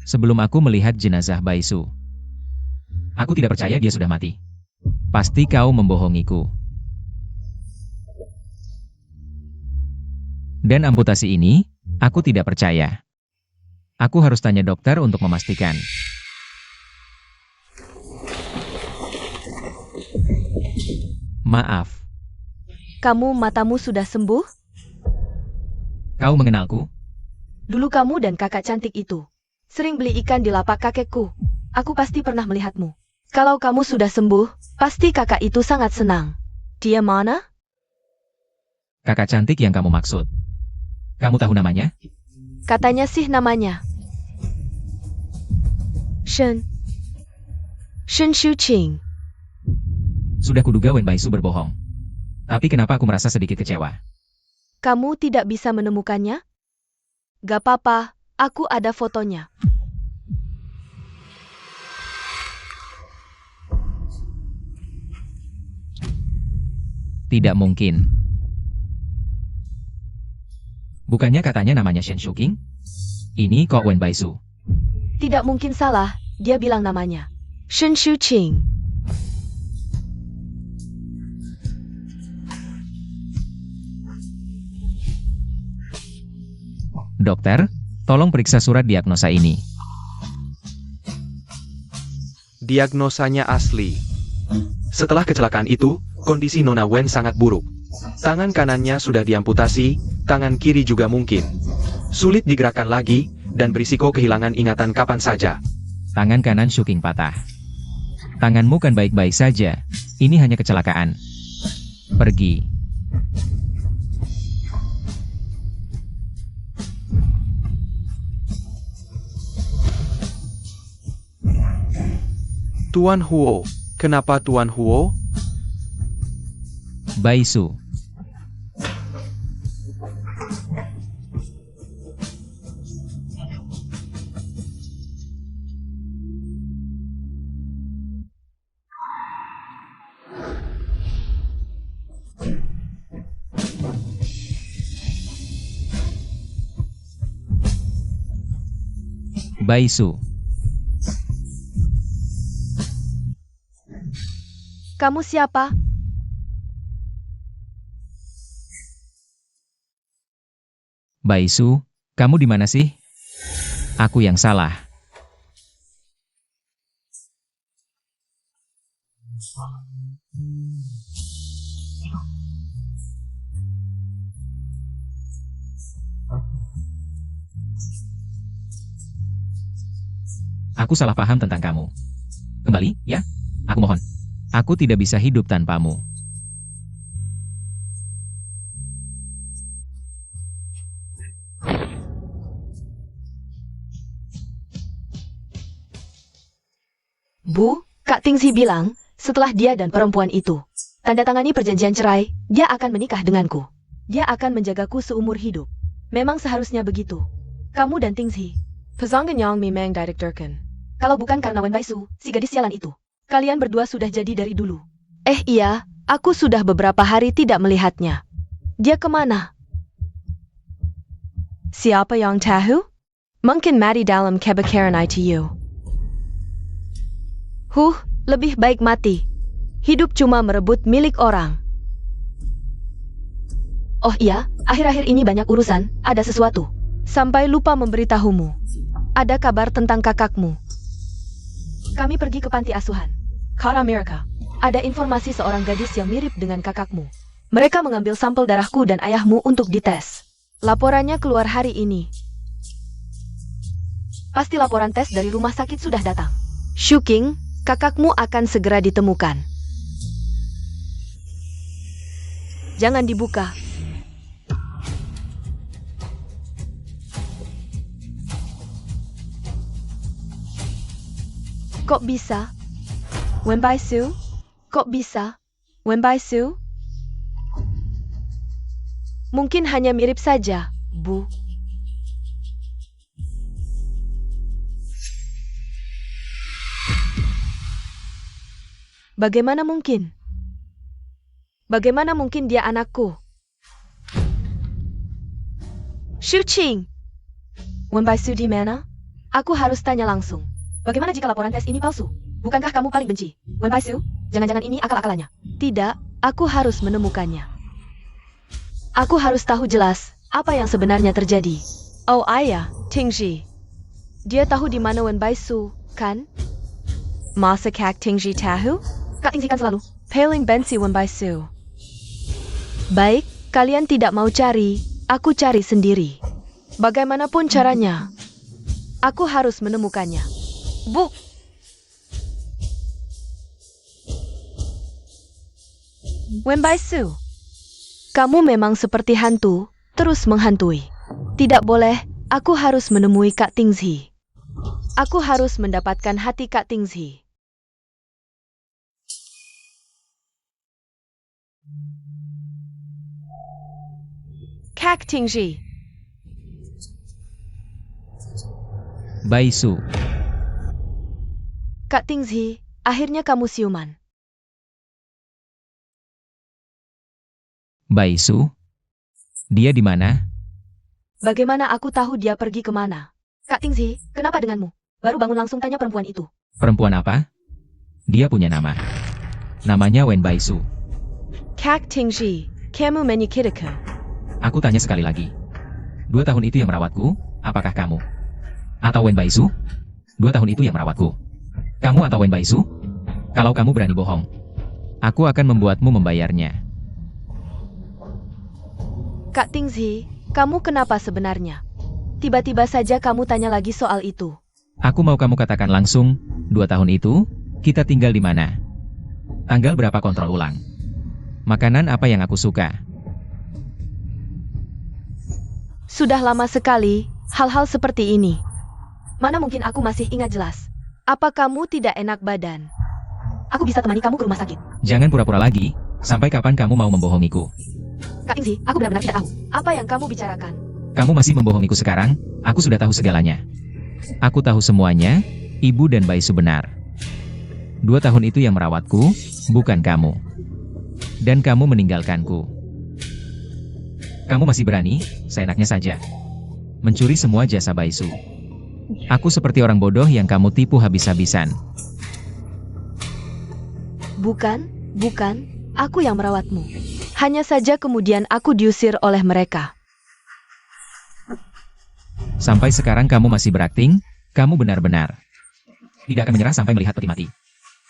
S3: Sebelum aku melihat jenazah Baisu, aku tidak percaya dia sudah mati. Pasti kau membohongiku. Dan amputasi ini, aku tidak percaya. Aku harus tanya dokter untuk memastikan. Maaf,
S1: Kamu matamu sudah sembuh?
S3: kau mengenalku?
S1: Dulu kamu dan kakak cantik itu sering beli ikan di lapak kakekku. Aku pasti pernah melihatmu. Kalau kamu sudah sembuh, pasti kakak itu sangat senang. Dia mana?
S3: Kakak cantik yang kamu maksud. Kamu tahu namanya?
S1: Katanya sih namanya Shen Shuqing.
S3: Sudah kuduga Wen Baisu berbohong. Tapi kenapa aku merasa sedikit kecewa?
S1: Kamu tidak bisa menemukannya? Gak apa-apa, aku ada fotonya.
S3: Tidak mungkin. Bukannya katanya namanya Shen Shuqing? Ini kok Wen Baisu?
S1: Tidak mungkin salah, dia bilang namanya Shen Shuqing.
S3: Dokter, tolong periksa surat diagnosa ini.
S4: Diagnosanya asli. Setelah kecelakaan itu, kondisi Nona Wen sangat buruk. Tangan kanannya sudah diamputasi, tangan kiri juga mungkin. Sulit digerakkan lagi, dan berisiko kehilangan ingatan kapan saja.
S3: Tangan kanan Shuqing patah. Tanganmu kan baik-baik saja. Ini hanya kecelakaan. Pergi.
S4: Tuan Huo, kenapa Tuan Huo?
S3: Baisu. Baisu.
S1: Kamu siapa?
S3: Baisu, kamu di mana sih? Aku yang salah. Aku salah paham tentang kamu. Kembali, ya? Aku mohon. Aku tidak bisa hidup tanpamu.
S1: Bu, Kak Tingxi bilang, setelah dia dan perempuan itu tanda tangani perjanjian cerai, dia akan menikah denganku. Dia akan menjagaku seumur hidup. Memang seharusnya begitu. Kamu dan Tingxi, Pesanggenyang memang directorkan. Kalau bukan karena Wen Baisu, si gadis sialan itu. Kalian berdua sudah jadi dari dulu. Iya, aku sudah beberapa hari tidak melihatnya. Dia kemana? Siapa yang tahu? Mungkin mati dalam kebakaran ITU. Lebih baik mati. Hidup cuma merebut milik orang. Oh iya, akhir-akhir ini banyak urusan, ada sesuatu. Sampai lupa memberitahumu. Ada kabar tentang kakakmu. Kami pergi ke panti asuhan. Kota Amerika. Ada informasi seorang gadis yang mirip dengan kakakmu. Mereka mengambil sampel darahku dan ayahmu untuk dites. Laporannya keluar hari ini. Pasti laporan tes dari rumah sakit sudah datang. Shuking, kakakmu akan segera ditemukan. Jangan dibuka. Kok bisa? Wenbaisu? Kok bisa? Wenbaisu? Mungkin hanya mirip saja, Bu. Bagaimana mungkin? Bagaimana mungkin dia anakku? Shuqing! Wenbaisu di mana? Aku harus tanya langsung. Bagaimana jika laporan tes ini palsu? Bukankah kamu paling benci? Wenbaisu, jangan-jangan ini akal-akalannya. Tidak, aku harus menemukannya. Aku harus tahu jelas apa yang sebenarnya terjadi. Oh ayah, Tingji. Dia tahu di mana Wenbaisu, kan? Masa Kak Tingji tahu? Kak Tingji kan selalu paling benci Wenbaisu. Baik, kalian tidak mau cari, aku cari sendiri. Bagaimanapun caranya, aku harus menemukannya. Bu! Wenbaisu, kamu memang seperti hantu, terus menghantui. Tidak boleh, aku harus menemui Kak Tingzi. Aku harus mendapatkan hati Kak Tingzi. Kak Tingzi.
S3: Baisu.
S1: Kak Tingzi, akhirnya kamu siuman.
S3: Baisu? Dia di mana?
S1: Bagaimana aku tahu dia pergi kemana? Kak Tingzi, kenapa denganmu? Baru bangun langsung tanya perempuan itu.
S3: Perempuan apa? Dia punya nama. Namanya Wen Baisu.
S1: Kak Tingzi, kamu menyakitiku.
S3: Aku tanya sekali lagi. 2 tahun itu yang merawatku, apakah kamu? Atau Wen Baisu? 2 tahun itu yang merawatku. Kamu atau Wen Baisu? Kalau kamu berani bohong, aku akan membuatmu membayarnya.
S1: Kak Tingzi, kamu kenapa sebenarnya? Tiba-tiba saja kamu tanya lagi soal itu.
S3: Aku mau kamu katakan langsung, 2 tahun itu, kita tinggal di mana? Tanggal berapa kontrol ulang? Makanan apa yang aku suka?
S1: Sudah lama sekali, hal-hal seperti ini. Mana mungkin aku masih ingat jelas. Apa kamu tidak enak badan? Aku bisa temani kamu ke rumah sakit.
S3: Jangan pura-pura lagi, sampai kapan kamu mau membohongiku?
S1: Kak Tingzi, aku benar-benar tidak tahu. Apa yang kamu bicarakan?
S3: Kamu masih membohongiku sekarang, aku sudah tahu segalanya. Aku tahu semuanya, Ibu dan Baisu benar. 2 tahun itu yang merawatku, bukan kamu. Dan kamu meninggalkanku. Kamu masih berani, seenaknya saja, mencuri semua jasa Baisu. Aku seperti orang bodoh yang kamu tipu habis-habisan.
S1: Bukan, aku yang merawatmu. Hanya saja kemudian aku diusir oleh mereka.
S3: Sampai sekarang kamu masih berakting, kamu benar-benar tidak akan menyerah sampai melihat peti mati.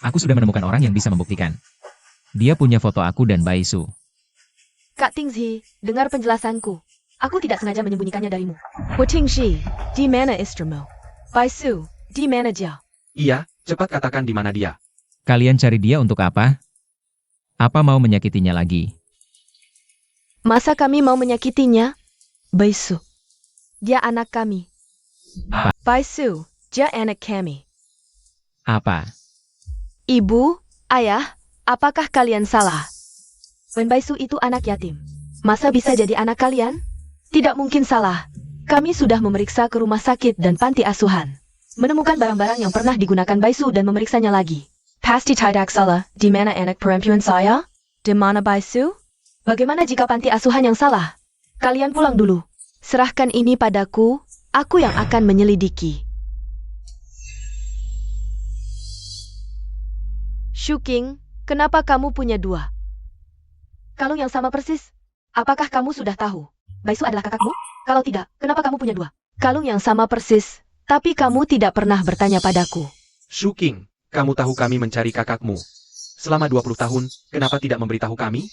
S3: Aku sudah menemukan orang yang bisa membuktikan. Dia punya foto aku dan Baisu.
S1: Kak Tingzi, dengar penjelasanku. Aku tidak sengaja menyembunyikannya darimu. Wu Tingzi, di mana istrimu? Baisu, di mana dia?
S4: Iya, cepat katakan di mana dia.
S3: Kalian cari dia untuk apa? Apa mau menyakitinya lagi?
S1: Masa kami mau menyakitinya? Baisu, dia anak kami.
S3: Apa?
S1: Baisu, dia anak kami.
S3: Apa?
S1: Ibu, ayah, apakah kalian salah? Wenbaisu itu anak yatim. Masa bisa jadi anak kalian? Tidak mungkin salah. Kami sudah memeriksa ke rumah sakit dan panti asuhan. Menemukan barang-barang yang pernah digunakan Baisu dan memeriksanya lagi. Pasti tidak salah, di mana anak perempuan saya? Di mana Baisu? Bagaimana jika panti asuhan yang salah? Kalian pulang dulu. Serahkan ini padaku, aku yang akan menyelidiki. Shuking, kenapa kamu punya dua kalung yang sama persis? Apakah kamu sudah tahu? Baisu adalah kakakmu? Kalau tidak, kenapa kamu punya dua kalung yang sama persis, tapi kamu tidak pernah bertanya padaku?
S4: Shuking, kamu tahu kami mencari kakakmu. Selama 20 tahun, kenapa tidak memberitahu kami?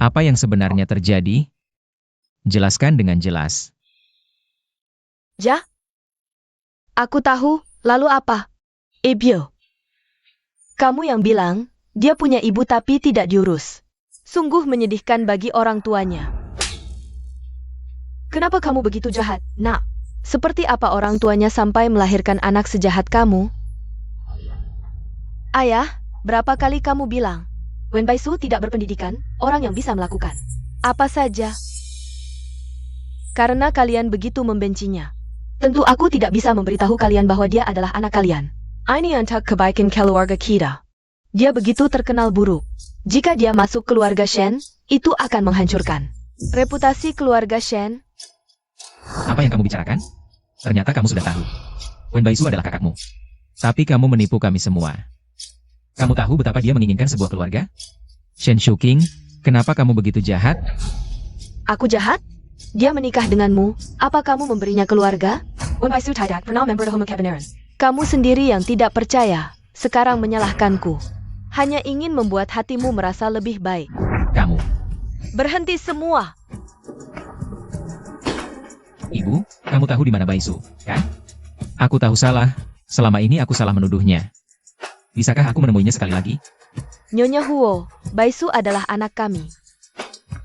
S3: Apa yang sebenarnya terjadi? Jelaskan dengan jelas.
S1: Ja? Aku tahu, lalu apa? Ebyo. Kamu yang bilang, dia punya ibu tapi tidak diurus. Sungguh menyedihkan bagi orang tuanya. Kenapa kamu begitu jahat, nak? Seperti apa orang tuanya sampai melahirkan anak sejahat kamu? Ayah, berapa kali kamu bilang, Wen Baisu tidak berpendidikan, orang yang bisa melakukan apa saja. Karena kalian begitu membencinya. Tentu aku tidak bisa memberitahu kalian bahwa dia adalah anak kalian. Ini untuk kebaikan keluarga kita. Dia begitu terkenal buruk. Jika dia masuk keluarga Shen, itu akan menghancurkan reputasi keluarga Shen.
S3: Apa yang kamu bicarakan? Ternyata kamu sudah tahu. Wen Baisu adalah kakakmu. Tapi kamu menipu kami semua. Kamu tahu betapa dia menginginkan sebuah keluarga? Shen Shuking, kenapa kamu begitu jahat?
S1: Aku jahat? Dia menikah denganmu, apa kamu memberinya keluarga? Wen Baisu tidak pernah member Home Cabinet. Kamu sendiri yang tidak percaya, sekarang menyalahkanku. Hanya ingin membuat hatimu merasa lebih baik.
S3: Kamu.
S1: Berhenti semua.
S3: Ibu, kamu tahu di mana Baisu, kan? Aku tahu salah, selama ini aku salah menuduhnya. Bisakah aku menemuinya sekali lagi?
S1: Nyonya Huo, Baisu adalah anak kami.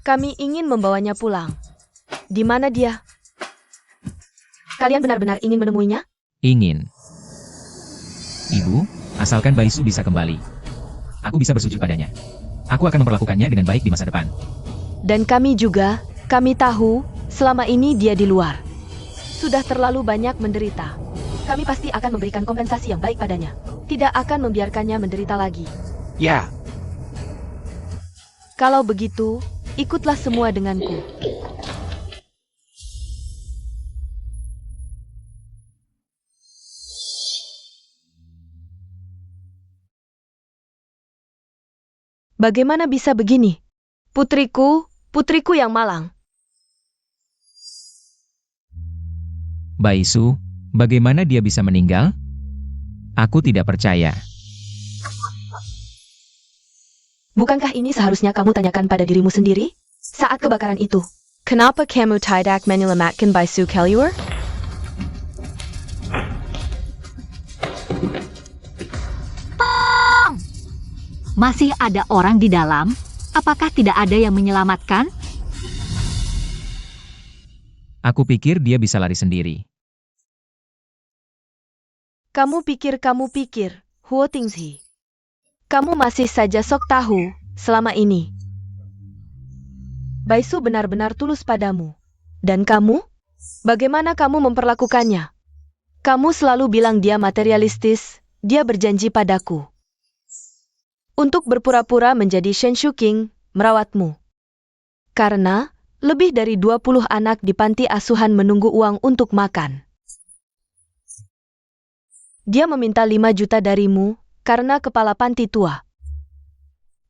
S1: Kami ingin membawanya pulang. Di mana dia? Kalian benar-benar ingin menemuinya?
S3: Ingin. Ibu, asalkan Baisu bisa kembali. Aku bisa bersujud padanya. Aku akan memperlakukannya dengan baik di masa depan.
S1: Dan kami juga, kami tahu, selama ini dia di luar. Sudah terlalu banyak menderita. Kami pasti akan memberikan kompensasi yang baik padanya. Tidak akan membiarkannya menderita lagi.
S4: Ya,
S1: Kalau begitu, ikutlah semua denganku. Bagaimana bisa begini? Putriku, putriku yang malang.
S3: Baisu, bagaimana dia bisa meninggal? Aku tidak percaya.
S1: Bukankah ini seharusnya kamu tanyakan pada dirimu sendiri? Saat kebakaran itu, kenapa kamu tidak menyelamatkan Baisu keluar?
S2: Masih ada orang di dalam? Apakah tidak ada yang menyelamatkan?
S3: Aku pikir dia bisa lari sendiri.
S1: Kamu pikir, Huo Tingzi. Kamu masih saja sok tahu, selama ini. Baisu benar-benar tulus padamu. Dan kamu? Bagaimana kamu memperlakukannya? Kamu selalu bilang dia materialistis, dia berjanji padaku. Untuk berpura-pura menjadi Shen Shuking, merawatmu. Karena, lebih dari 20 anak di panti asuhan menunggu uang untuk makan. Dia meminta 5 juta darimu, karena kepala panti tua.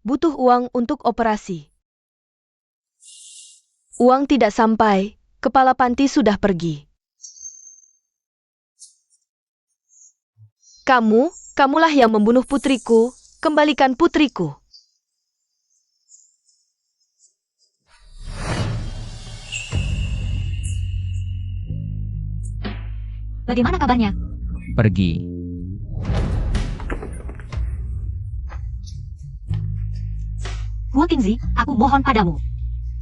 S1: Butuh uang untuk operasi. Uang tidak sampai, kepala panti sudah pergi. Kamulah yang membunuh putriku, kembalikan putriku.
S2: Bagaimana kabarnya?
S3: Pergi.
S2: Huo Tingzi, aku mohon padamu.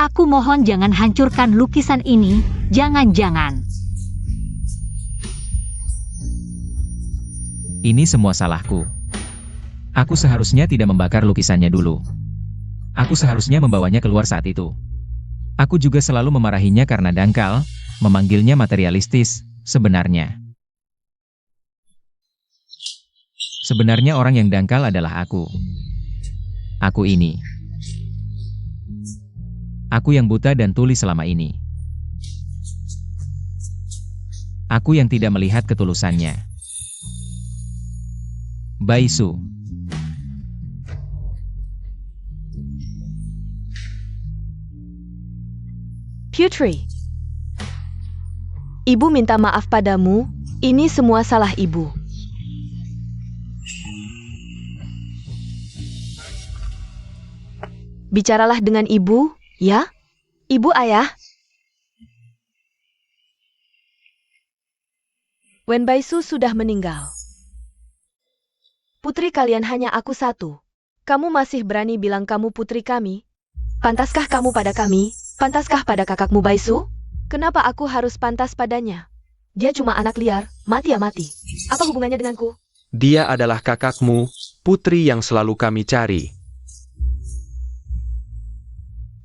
S2: Aku mohon jangan hancurkan lukisan ini, jangan-jangan.
S3: Ini semua salahku. Aku seharusnya tidak membakar lukisannya dulu. Aku seharusnya membawanya keluar saat itu. Aku juga selalu memarahinya karena dangkal, memanggilnya materialistis, sebenarnya. Sebenarnya orang yang dangkal adalah aku. Aku ini. Aku yang buta dan tuli selama ini. Aku yang tidak melihat ketulusannya. Baisu.
S1: Putri. Ibu minta maaf padamu, ini semua salah ibu. Bicaralah dengan ibu, ya? Ibu ayah. Wen Baisu sudah meninggal. Putri kalian hanya aku satu. Kamu masih berani bilang kamu putri kami? Pantaskah kamu pada kami? Pantaskah pada kakakmu Baisu? Kenapa aku harus pantas padanya? Dia cuma anak liar, mati ya mati. Apa hubungannya denganku?
S4: Dia adalah kakakmu, putri yang selalu kami cari.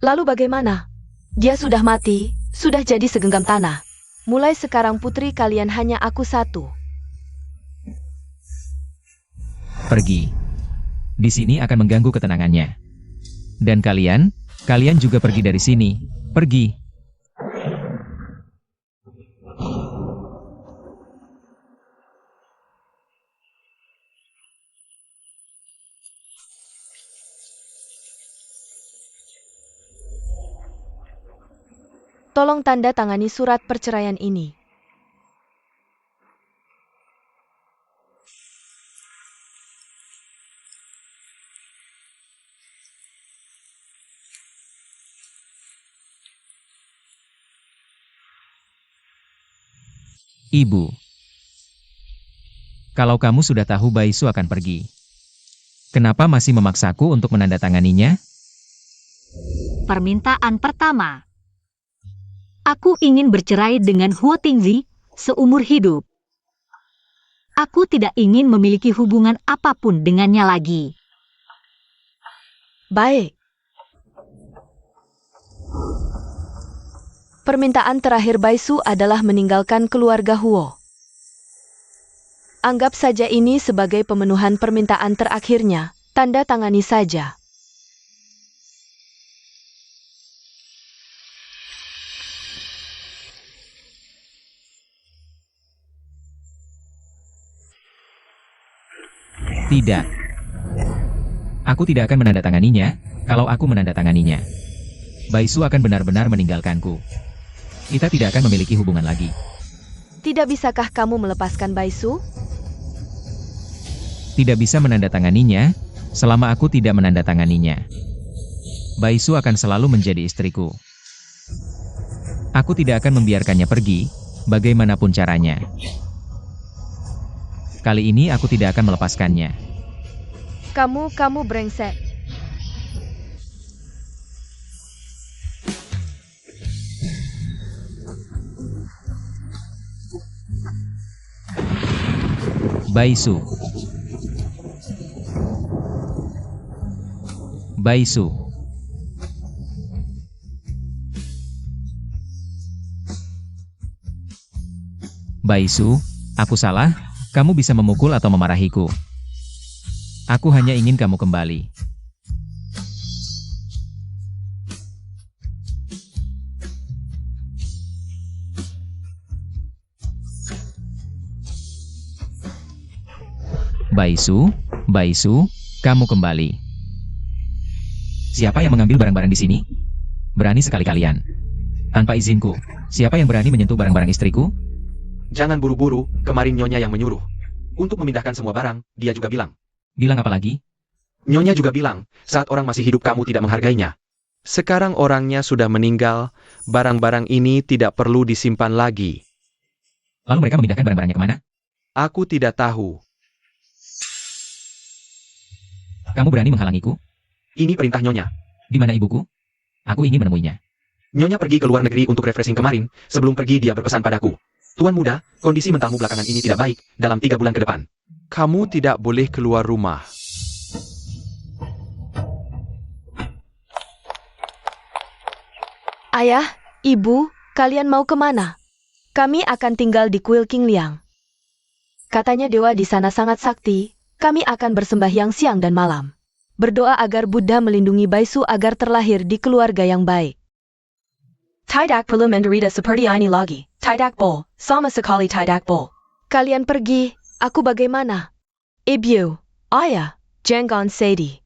S1: Lalu bagaimana? Dia sudah mati, sudah jadi segenggam tanah. Mulai sekarang putri kalian hanya aku satu.
S3: Pergi. Di sini akan mengganggu ketenangannya. Dan kalian juga pergi dari sini. Pergi.
S1: Tolong tanda tangani surat perceraian ini.
S3: Ibu. Kalau kamu sudah tahu Baisu akan pergi, kenapa masih memaksaku untuk menandatanganinya?
S2: Permintaan pertama. Aku ingin bercerai dengan Huo Tingzi seumur hidup. Aku tidak ingin memiliki hubungan apapun dengannya lagi.
S1: Baik. Permintaan terakhir Baisu adalah meninggalkan keluarga Huo. Anggap saja ini sebagai pemenuhan permintaan terakhirnya, tanda tangani saja.
S3: Tidak. Aku tidak akan menandatanganinya. Kalau aku menandatanganinya, Baisu akan benar-benar meninggalkanku. Kita tidak akan memiliki hubungan lagi.
S1: Tidak bisakah kamu melepaskan Baisu?
S3: Tidak bisa menandatanganinya, selama aku tidak menandatanganinya. Baisu akan selalu menjadi istriku. Aku tidak akan membiarkannya pergi, bagaimanapun caranya. Kali ini aku tidak akan melepaskannya.
S1: Kamu brengsek.
S3: Baisu. Baisu. Baisu, aku salah, kamu bisa memukul atau memarahiku. Aku hanya ingin kamu kembali. Baisu, kamu kembali. Siapa yang mengambil barang-barang di sini? Berani sekali kalian. Tanpa izinku, siapa yang berani menyentuh barang-barang istriku?
S4: Jangan buru-buru, kemarin Nyonya yang menyuruh. Untuk memindahkan semua barang, dia juga bilang.
S3: Bilang apa lagi?
S4: Nyonya juga bilang, saat orang masih hidup kamu tidak menghargainya. Sekarang orangnya sudah meninggal, barang-barang ini tidak perlu disimpan lagi.
S3: Lalu mereka memindahkan barang-barangnya kemana?
S4: Aku tidak tahu.
S3: Kamu berani menghalangiku?
S4: Ini perintah Nyonya.
S3: Di mana ibuku? Aku ingin menemuinya.
S4: Nyonya pergi ke luar negeri untuk refreshing kemarin, sebelum pergi dia berpesan padaku. Tuan muda, kondisi mentalmu belakangan ini tidak baik, dalam 3 bulan ke depan. Kamu tidak boleh keluar rumah.
S1: Ayah, ibu, kalian mau kemana? Kami akan tinggal di kuil King Liang. Katanya dewa di sana sangat sakti, kami akan bersembahyang siang dan malam. Berdoa agar Buddha melindungi Baisu agar terlahir di keluarga yang baik. Tidak perlu menderita seperti ini lagi. Tidak boleh, sama sekali tidak boleh. Kalian pergi, aku bagaimana? Ibu, ayah, jangan sedih.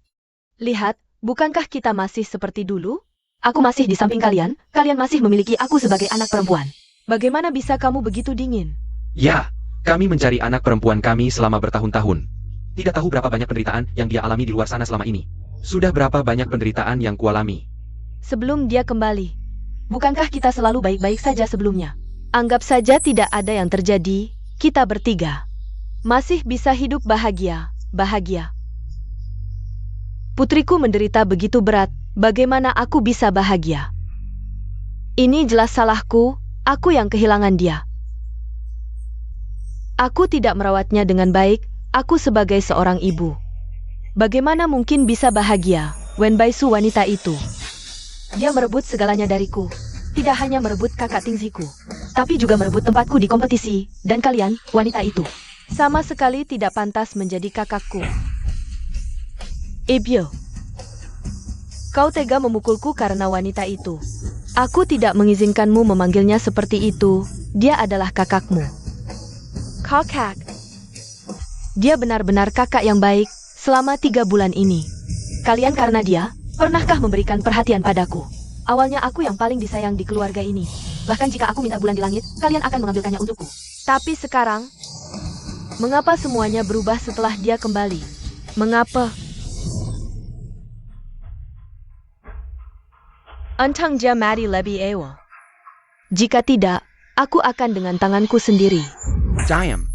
S1: Lihat, bukankah kita masih seperti dulu? Aku masih di samping kalian, kalian masih memiliki aku sebagai anak perempuan. Bagaimana bisa kamu begitu dingin?
S4: Ya, kami mencari anak perempuan kami selama bertahun-tahun. Tidak tahu berapa banyak penderitaan yang dia alami di luar sana selama ini. Sudah berapa banyak penderitaan yang kualami.
S1: Sebelum dia kembali, bukankah kita selalu baik-baik saja sebelumnya? Anggap saja tidak ada yang terjadi, kita bertiga masih bisa hidup bahagia. Putriku menderita begitu berat, bagaimana aku bisa bahagia? Ini jelas salahku, aku yang kehilangan dia. Aku tidak merawatnya dengan baik, aku sebagai seorang ibu. Bagaimana mungkin bisa bahagia, Wen Baisu wanita itu? Dia merebut segalanya dariku. Tidak hanya merebut kakak tingziku, tapi juga merebut tempatku di kompetisi, dan kalian, wanita itu, sama sekali tidak pantas menjadi kakakku. Ibu, kau tega memukulku karena wanita itu. Aku tidak mengizinkanmu memanggilnya seperti itu, dia adalah kakakmu. Kakak. Dia benar-benar kakak yang baik selama 3 bulan ini. Kalian karena dia, pernahkah memberikan perhatian padaku? Awalnya aku yang paling disayang di keluarga ini. Bahkan jika aku minta bulan di langit, kalian akan mengambilkannya untukku. Tapi sekarang, mengapa semuanya berubah setelah dia kembali? Mengapa? Entang dia mati lebih awal. Jika tidak, aku akan dengan tanganku sendiri.
S4: Diam.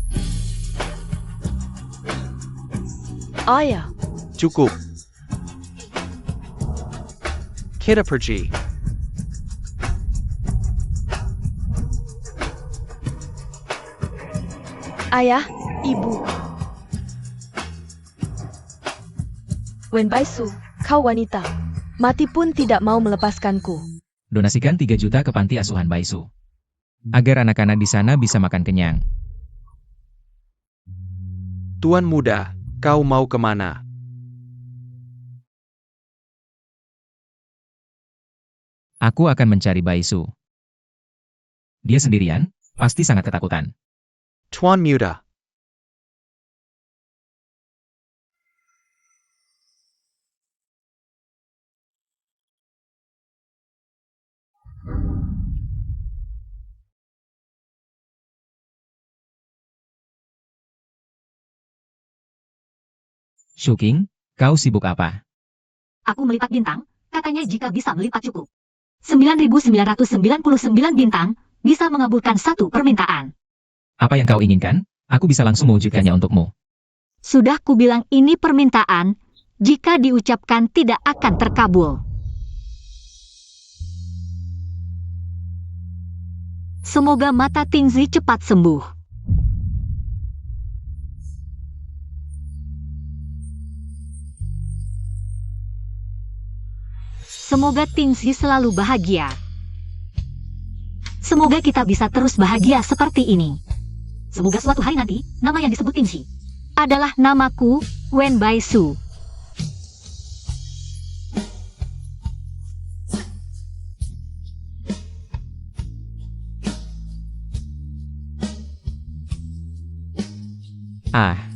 S1: Ayah,
S4: Cukup. Kita pergi.
S1: ayah, ibu. Wen Baisu, kau wanita. Mati pun tidak mau melepaskanku.
S3: Donasikan 3 juta ke panti asuhan Baisu. Agar anak-anak di sana bisa makan kenyang.
S4: Tuan muda, kau mau kemana?
S3: Aku akan mencari Baisu. Dia sendirian, pasti sangat ketakutan.
S4: Tuan muda.
S3: Shuking, kau sibuk apa?
S2: Aku melipat bintang, katanya jika bisa melipat cukup. 9.999 bintang, bisa mengabulkan satu permintaan.
S3: Apa yang kau inginkan? Aku bisa langsung mewujudkannya untukmu.
S2: Sudah kubilang ini permintaan, jika diucapkan tidak akan terkabul. Semoga mata Tingzi cepat sembuh. Semoga Tingzi selalu bahagia. Semoga kita bisa terus bahagia seperti ini. Semoga suatu hari nanti, nama yang disebut Tingzi adalah namaku, Wen Baisu.
S3: Ah,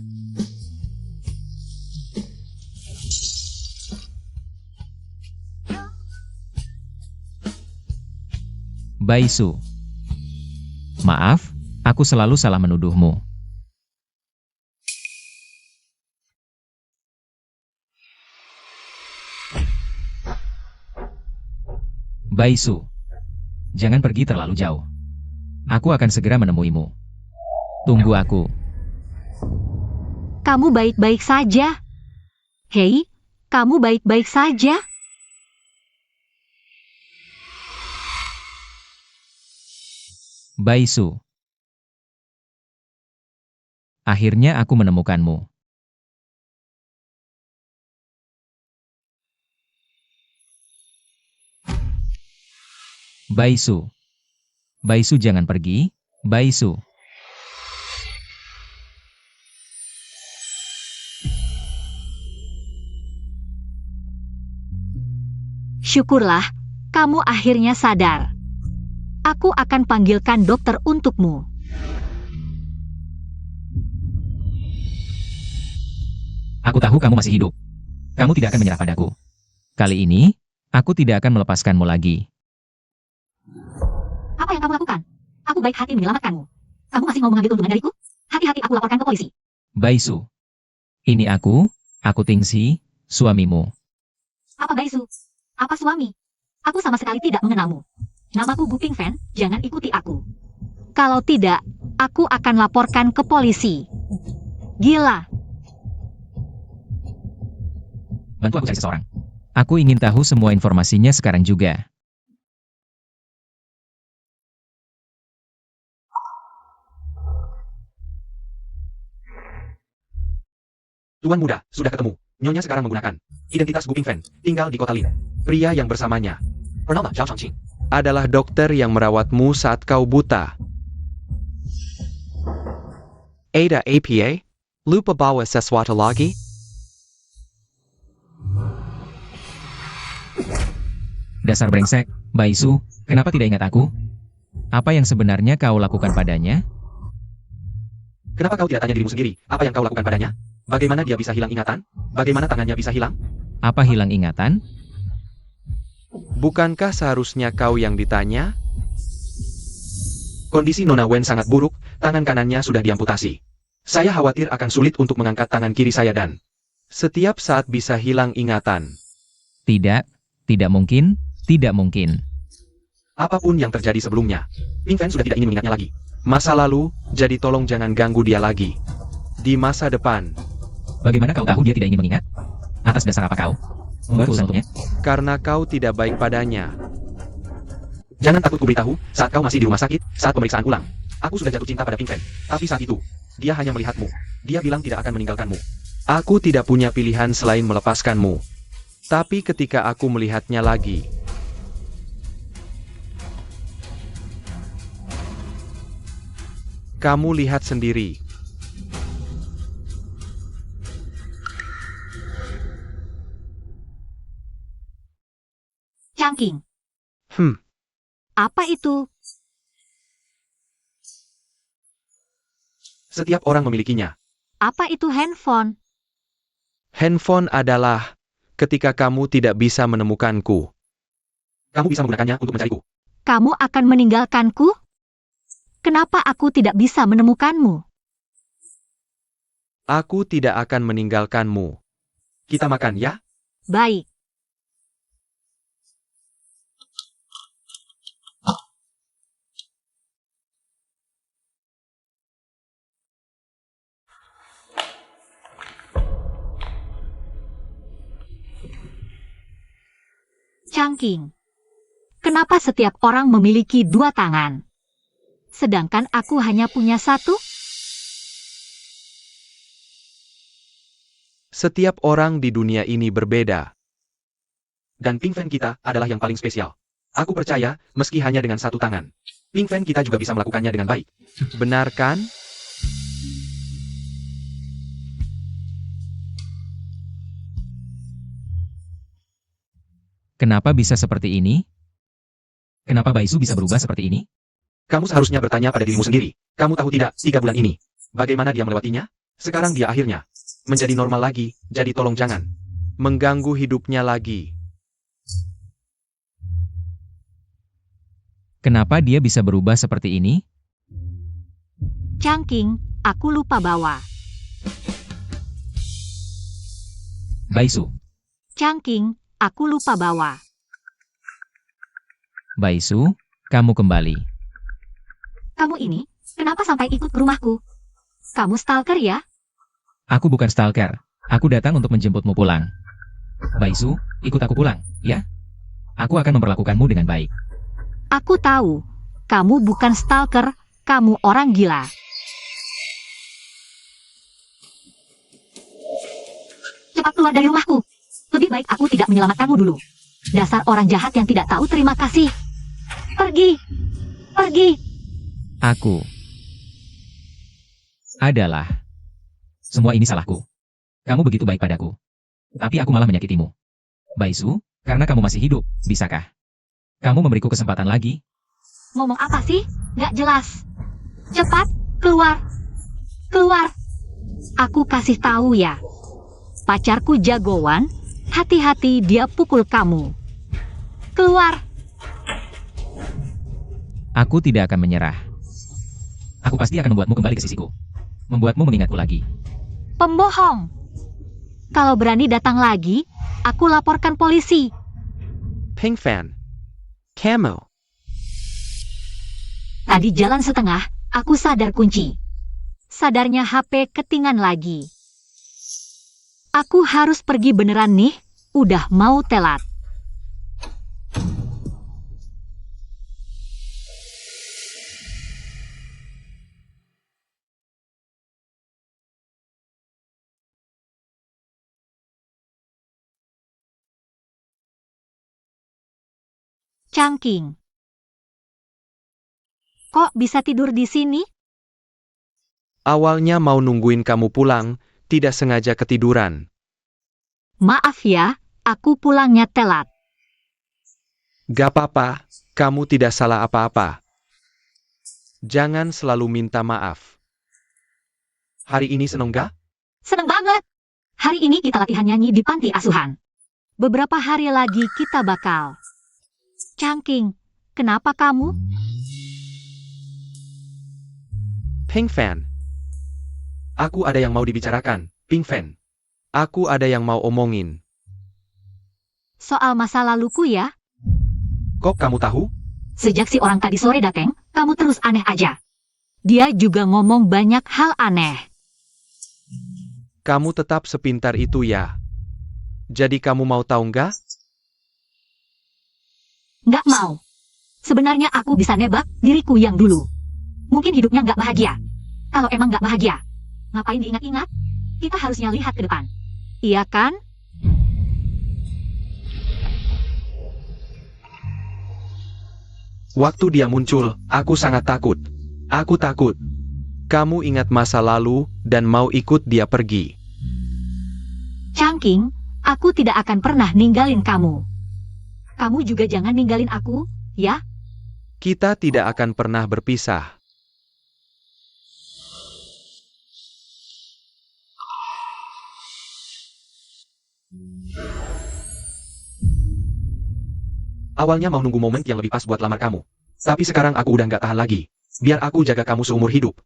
S3: Baisu. Maaf, aku selalu salah menuduhmu. Baisu, jangan pergi terlalu jauh. Aku akan segera menemuimu. Tunggu aku.
S2: Kamu baik-baik saja. Hei, kamu baik-baik saja.
S3: Baisu. Akhirnya aku menemukanmu. Baisu. Baisu jangan pergi, Baisu.
S2: Syukurlah, kamu akhirnya sadar. Aku akan panggilkan dokter untukmu.
S3: Aku tahu kamu masih hidup. Kamu tidak akan menyerah padaku. Kali ini, aku tidak akan melepaskanmu lagi.
S2: Apa yang kamu lakukan? Aku baik hati menyelamatkanmu. Kamu masih mau mengambil keuntungan dariku? Hati-hati, aku laporkan ke polisi.
S3: Baisu. Ini aku Tingsi, suamimu.
S2: Apa Baisu? Apa suami? Aku sama sekali tidak mengenalmu. Namaku Gu Pingfen, jangan ikuti aku. Kalau tidak, aku akan laporkan ke polisi. Gila.
S3: Bantu aku cari seseorang. Aku ingin tahu semua informasinya sekarang juga.
S4: Tuan muda, sudah ketemu. Nyonya sekarang menggunakan identitas Gu Pingfen, tinggal di kota Lin. Pria yang bersamanya bernama Zhao Changqing adalah dokter yang merawatmu saat kau buta. Ada APA? Lupa bawa sesuatu lagi?
S3: Dasar brengsek, Baisu, kenapa tidak ingat aku? Apa yang sebenarnya kau lakukan padanya?
S4: Kenapa kau tidak tanya dirimu sendiri, apa yang kau lakukan padanya? Bagaimana dia bisa hilang ingatan? Bagaimana tangannya bisa hilang?
S3: Apa hilang ingatan?
S4: Bukankah seharusnya kau yang ditanya? Kondisi Nona Wen sangat buruk, tangan kanannya sudah diamputasi. Saya khawatir akan sulit untuk mengangkat tangan kiri saya dan setiap saat bisa hilang ingatan.
S3: Tidak, tidak mungkin, tidak mungkin.
S4: Apapun yang terjadi sebelumnya, Pingfen sudah tidak ingin mengingatnya lagi. Masa lalu, jadi tolong jangan ganggu dia lagi. Di masa depan.
S3: Bagaimana kau tahu dia tidak ingin mengingat? Atas dasar apa kau membuat urusan untuknya?
S4: Karena kau tidak baik padanya. Jangan takut kuberitahu, saat kau masih di rumah sakit, saat pemeriksaan ulang. Aku sudah jatuh cinta pada Pingfen. Tapi saat itu, dia hanya melihatmu. Dia bilang tidak akan meninggalkanmu. Aku tidak punya pilihan selain melepaskanmu. Tapi ketika aku melihatnya lagi, kamu lihat sendiri.
S2: Changqing, apa itu?
S4: Setiap orang memilikinya.
S2: Apa itu handphone?
S4: Handphone adalah ketika kamu tidak bisa menemukanku. Kamu bisa menggunakannya untuk mencariku.
S2: Kamu akan meninggalkanku? Kenapa aku tidak bisa menemukanmu?
S4: Aku tidak akan meninggalkanmu. Kita makan ya?
S2: Baik. Changqing, kenapa setiap orang memiliki dua tangan? Sedangkan aku hanya punya satu?
S4: Setiap orang di dunia ini berbeda. Dan Pingfen kita adalah yang paling spesial. Aku percaya, meski hanya dengan satu tangan, Pingfen kita juga bisa melakukannya dengan baik. Benar kan?
S3: Kenapa bisa seperti ini? Kenapa Baisu bisa berubah seperti ini?
S4: Kamu seharusnya bertanya pada dirimu sendiri. Kamu tahu tidak, 3 bulan ini, bagaimana dia melewatinya? Sekarang dia akhirnya menjadi normal lagi, jadi tolong jangan mengganggu hidupnya lagi.
S3: Kenapa dia bisa berubah seperti ini?
S2: Changqing, aku lupa bawa.
S3: Baisu,
S2: Changqing, aku lupa bawa.
S3: Baisu, kamu kembali.
S2: Kamu ini, kenapa sampai ikut ke rumahku? Kamu stalker ya?
S3: Aku bukan stalker. Aku datang untuk menjemputmu pulang. Baisu, ikut aku pulang, ya? Aku akan memperlakukanmu dengan baik.
S2: Aku tahu, kamu bukan stalker, kamu orang gila. Cepat keluar dari rumahku. Lebih baik aku tidak menyelamatkanmu dulu. Dasar orang jahat yang tidak tahu terima kasih. Pergi! Pergi!
S3: Aku adalah... Semua ini salahku. Kamu begitu baik padaku. Tapi aku malah menyakitimu. Baisu, Karena kamu masih hidup, bisakah? Kamu memberiku kesempatan lagi?
S2: Ngomong apa sih? Nggak jelas. Cepat, keluar. Keluar. Aku kasih tahu ya. Pacarku jagoan, hati-hati dia pukul kamu. Keluar.
S3: Aku tidak akan menyerah. Aku pasti akan membuatmu kembali ke sisiku. Membuatmu mengingatku lagi.
S2: Pembohong. Kalau berani datang lagi, aku laporkan polisi.
S4: Pink Fan. Camo.
S2: Tadi jalan setengah, aku sadar kunci. Sadarnya HP ketinggan lagi. Aku harus pergi beneran nih, udah mau telat. Cangking. Kok bisa tidur di sini?
S4: Awalnya mau nungguin kamu pulang, tidak sengaja ketiduran.
S2: Maaf ya, aku pulangnya telat.
S4: Gak apa-apa, kamu tidak salah apa-apa. Jangan selalu minta maaf. Hari ini seneng gak?
S2: Seneng banget. Hari ini kita latihan nyanyi di panti asuhan. Beberapa hari lagi kita bakal. Cangking, kenapa kamu?
S4: Pink Fan. Aku ada yang mau dibicarakan, Pink Fan. Aku ada yang mau omongin.
S2: Soal masa laluku ya?
S4: Kok kamu tahu?
S2: Sejak si orang tadi sore dateng, kamu terus aneh aja. Dia juga ngomong banyak hal aneh.
S4: Kamu tetap sepintar itu ya. Jadi kamu mau tahu nggak?
S2: Nggak mau. Sebenarnya aku bisa nebak diriku yang dulu. Mungkin hidupnya nggak bahagia. Kalau emang nggak bahagia, ngapain diingat-ingat? Kita harusnya lihat ke depan. Iya kan?
S4: Waktu dia muncul, aku sangat takut. Aku takut. Kamu ingat masa lalu dan mau ikut dia pergi.
S2: Cangking, aku tidak akan pernah ninggalin kamu. Kamu juga jangan ninggalin aku, ya?
S4: Kita tidak akan pernah berpisah. Awalnya mau nunggu momen yang lebih pas buat lamar kamu. Tapi sekarang aku udah nggak tahan lagi. Biar aku jaga kamu seumur hidup.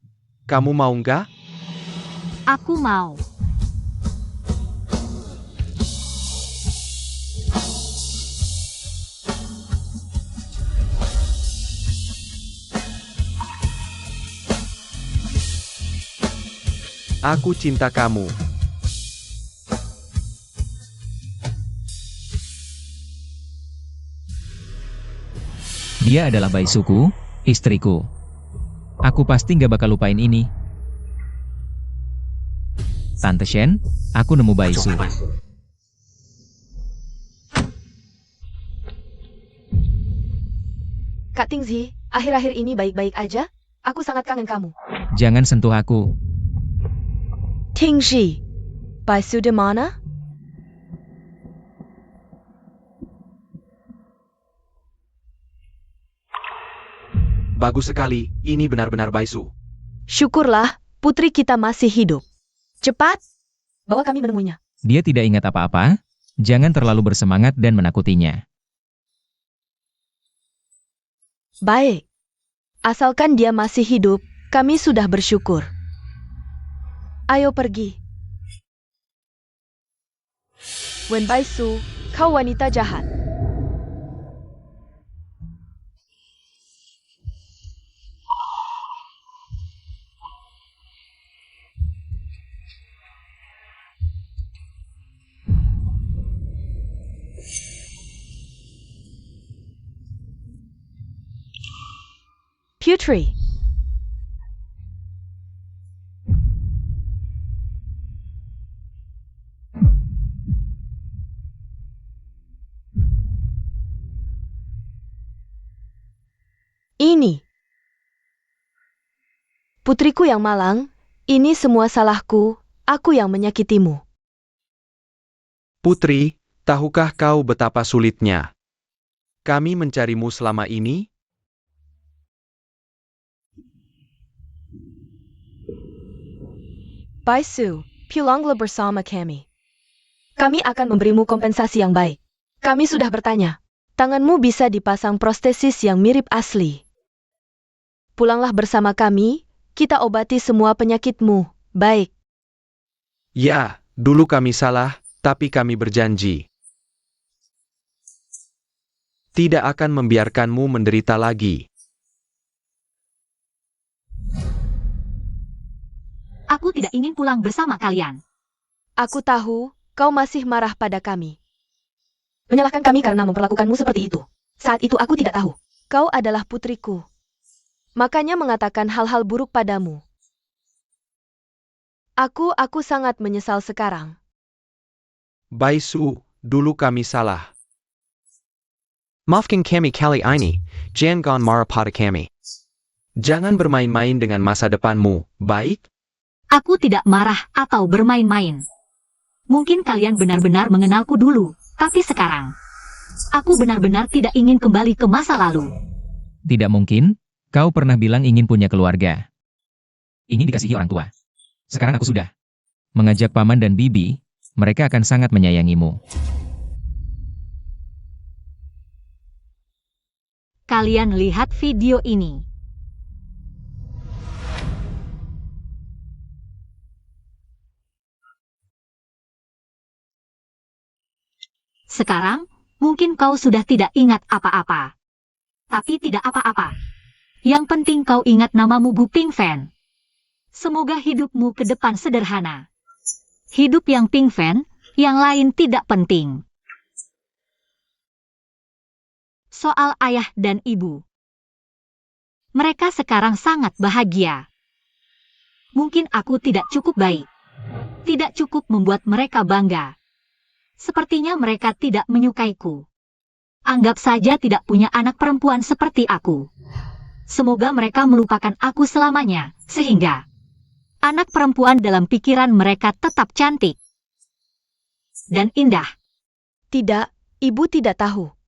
S4: Kamu mau nggak?
S2: Aku mau.
S4: Aku cinta kamu.
S3: Dia adalah baisuku, istriku. Aku pasti nggak bakal lupain ini. Tante Shen, aku nemu baisu.
S1: Kak Tingzi, akhir-akhir ini baik-baik aja? Aku sangat kangen kamu.
S3: Jangan sentuh aku.
S1: Tingzi, baisu di mana?
S4: Bagus sekali, ini benar-benar baisu.
S1: Syukurlah, putri kita masih hidup. Cepat, bawa kami menemuinya.
S3: Dia tidak ingat apa-apa. Jangan terlalu bersemangat dan menakutinya.
S1: Baik. Asalkan dia masih hidup, kami sudah bersyukur. Ayo pergi. Wen Baisu, kau wanita jahat. Putri. Ini. Putriku yang malang, ini semua salahku, aku yang menyakitimu.
S4: Putri, Tahukah kau betapa sulitnya kami mencarimu selama ini?
S1: Bai Su, pulanglah bersama kami. Kami akan memberimu kompensasi yang baik. Kami sudah bertanya. Tanganmu bisa dipasang prostesis yang mirip asli. Pulanglah bersama kami, kita obati semua penyakitmu. Baik.
S4: Ya, dulu kami salah, tapi kami berjanji tidak akan membiarkanmu menderita lagi.
S2: Aku tidak ingin pulang bersama kalian.
S1: Aku tahu, kau masih marah pada kami. Menyalahkan kami karena memperlakukanmu seperti itu. Saat itu aku tidak tahu. Kau adalah putriku. Makanya mengatakan hal-hal buruk padamu. Aku sangat menyesal sekarang.
S4: Bai Su, dulu kami salah. Maafkan kami kali ini, jangan marah pada kami. Jangan bermain-main dengan masa depanmu, baik?
S2: Aku tidak marah atau bermain-main. Mungkin kalian benar-benar mengenalku dulu, tapi sekarang aku benar-benar tidak ingin kembali ke masa lalu.
S3: Tidak mungkin, kau pernah bilang ingin punya keluarga. Ingin dikasihi orang tua. Sekarang aku sudah mengajak paman dan bibi, mereka akan sangat menyayangimu.
S2: Kalian lihat video ini. Sekarang, mungkin kau sudah tidak ingat apa-apa. Tapi tidak apa-apa. Yang penting kau ingat namamu Bu Ping Fan. Semoga hidupmu ke depan sederhana. Hidup yang Ping Fan, yang lain tidak penting. Soal ayah dan ibu. Mereka sekarang sangat bahagia. Mungkin aku tidak cukup baik. Tidak cukup membuat mereka bangga. Sepertinya mereka tidak menyukaiku. Anggap saja tidak punya anak perempuan seperti aku. Semoga mereka melupakan aku selamanya, sehingga anak perempuan dalam pikiran mereka tetap cantik dan indah.
S1: Tidak, ibu tidak tahu.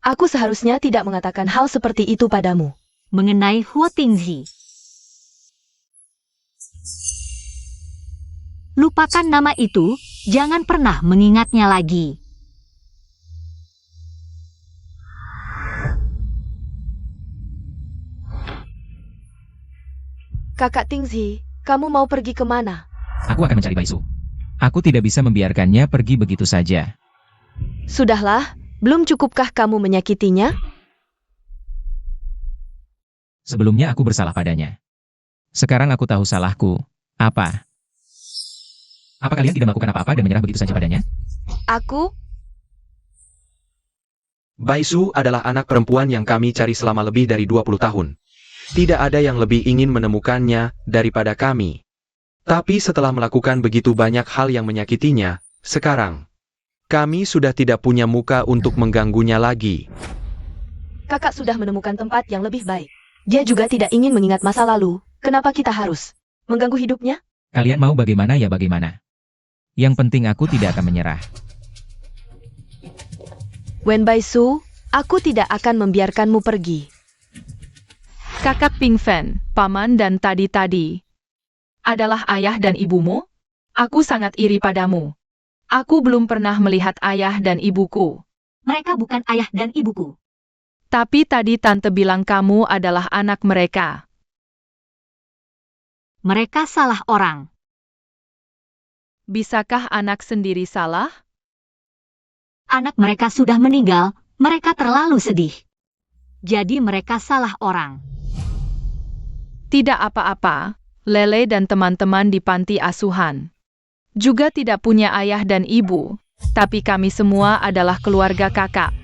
S1: Aku seharusnya tidak mengatakan hal seperti itu padamu.
S2: Mengenai Huo Tingzi. Lupakan nama itu, jangan pernah mengingatnya lagi.
S1: Kakak Tingzi, kamu mau pergi kemana?
S3: Aku akan mencari Bai Su. Aku tidak bisa membiarkannya pergi begitu saja.
S1: Sudahlah, belum cukupkah kamu menyakitinya?
S3: Sebelumnya aku bersalah padanya. Sekarang aku tahu salahku. Apa? Apa kalian tidak melakukan apa-apa dan menyerah begitu saja padanya?
S1: Aku?
S4: Bai Su adalah anak perempuan yang kami cari selama lebih dari 20 tahun. Tidak ada yang lebih ingin menemukannya daripada kami. Tapi setelah melakukan begitu banyak hal yang menyakitinya, sekarang kami sudah tidak punya muka untuk mengganggunya lagi.
S1: Kakak sudah menemukan tempat yang lebih baik. Dia juga tidak ingin mengingat masa lalu. Kenapa kita harus mengganggu hidupnya?
S3: Kalian mau bagaimana ya bagaimana. Yang penting aku tidak akan menyerah.
S1: Wen Bai Su, aku tidak akan membiarkanmu pergi.
S5: Kakak Ping Fan, paman dan tadi-tadi adalah ayah dan ibumu? Aku sangat iri padamu. Aku belum pernah melihat ayah dan ibuku.
S2: Mereka bukan ayah dan ibuku.
S5: Tapi tadi tante bilang kamu adalah anak mereka.
S2: Mereka salah orang.
S5: Bisakah anak sendiri salah?
S2: Anak mereka sudah meninggal, mereka terlalu sedih. Jadi mereka salah orang.
S5: Tidak apa-apa, Lele dan teman-teman di panti asuhan juga tidak punya ayah dan ibu, tapi kami semua adalah keluarga kakak.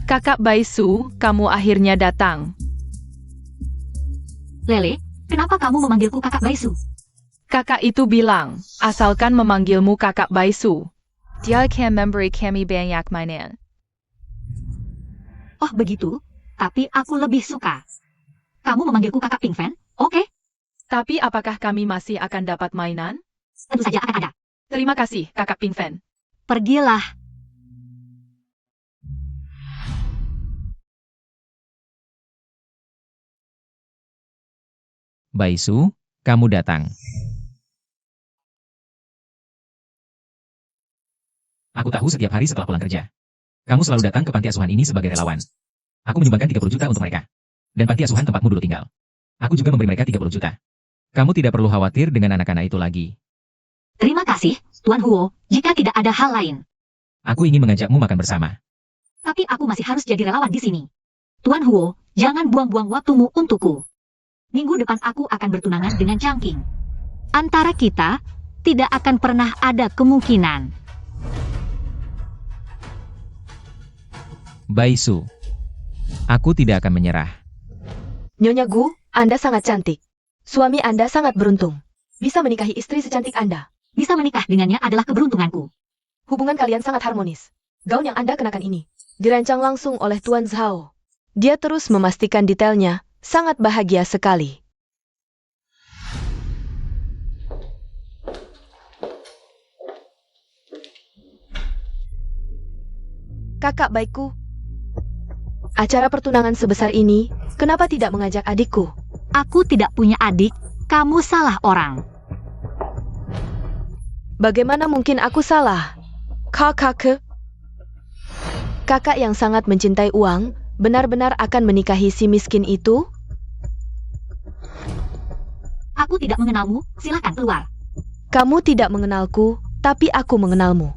S5: Kakak Bai Su, kamu akhirnya datang.
S2: Lele, kenapa kamu memanggilku kakak Bai Su?
S5: Kakak itu bilang, asalkan memanggilmu kakak Bai Su. Dia akan memberi kami banyak mainan.
S2: Oh begitu? Tapi aku lebih suka. Kamu memanggilku kakak Pink Fan? Oke,
S5: Tapi apakah kami masih akan dapat mainan?
S2: tentu saja akan ada.
S5: Terima kasih, kakak Pink Fan.
S2: Pergilah.
S3: Baisu, kamu datang. Aku tahu setiap hari setelah pulang kerja. Kamu selalu datang ke panti asuhan ini sebagai relawan. Aku menyumbangkan 30 juta untuk mereka. Dan panti asuhan tempatmu dulu tinggal. Aku juga memberi mereka 30 juta. Kamu tidak perlu khawatir dengan anak-anak itu lagi.
S2: Terima kasih, Tuan Huo, jika tidak ada hal lain.
S3: Aku ingin mengajakmu makan bersama.
S2: Tapi aku masih harus jadi relawan di sini. Tuan Huo, jangan buang-buang waktumu untukku. Minggu depan aku akan bertunangan dengan Changqing. Antara kita, tidak akan pernah ada kemungkinan.
S3: Baisu, aku tidak akan menyerah.
S1: Nyonya Gu, Anda sangat cantik. Suami Anda sangat beruntung. Bisa menikahi istri secantik Anda.
S2: Bisa menikah dengannya adalah keberuntunganku.
S1: Hubungan kalian sangat harmonis. Gaun yang Anda kenakan ini dirancang langsung oleh Tuan Zhao. Dia terus memastikan detailnya, sangat bahagia sekali. Kakak baikku, acara pertunangan sebesar ini, kenapa tidak mengajak adikku?
S2: Aku tidak punya adik, kamu salah orang.
S1: Bagaimana mungkin aku salah? Kakak yang sangat mencintai uang, benar-benar akan menikahi si miskin itu?
S2: Aku tidak mengenalmu, silakan keluar.
S1: Kamu tidak mengenalku, tapi aku mengenalmu.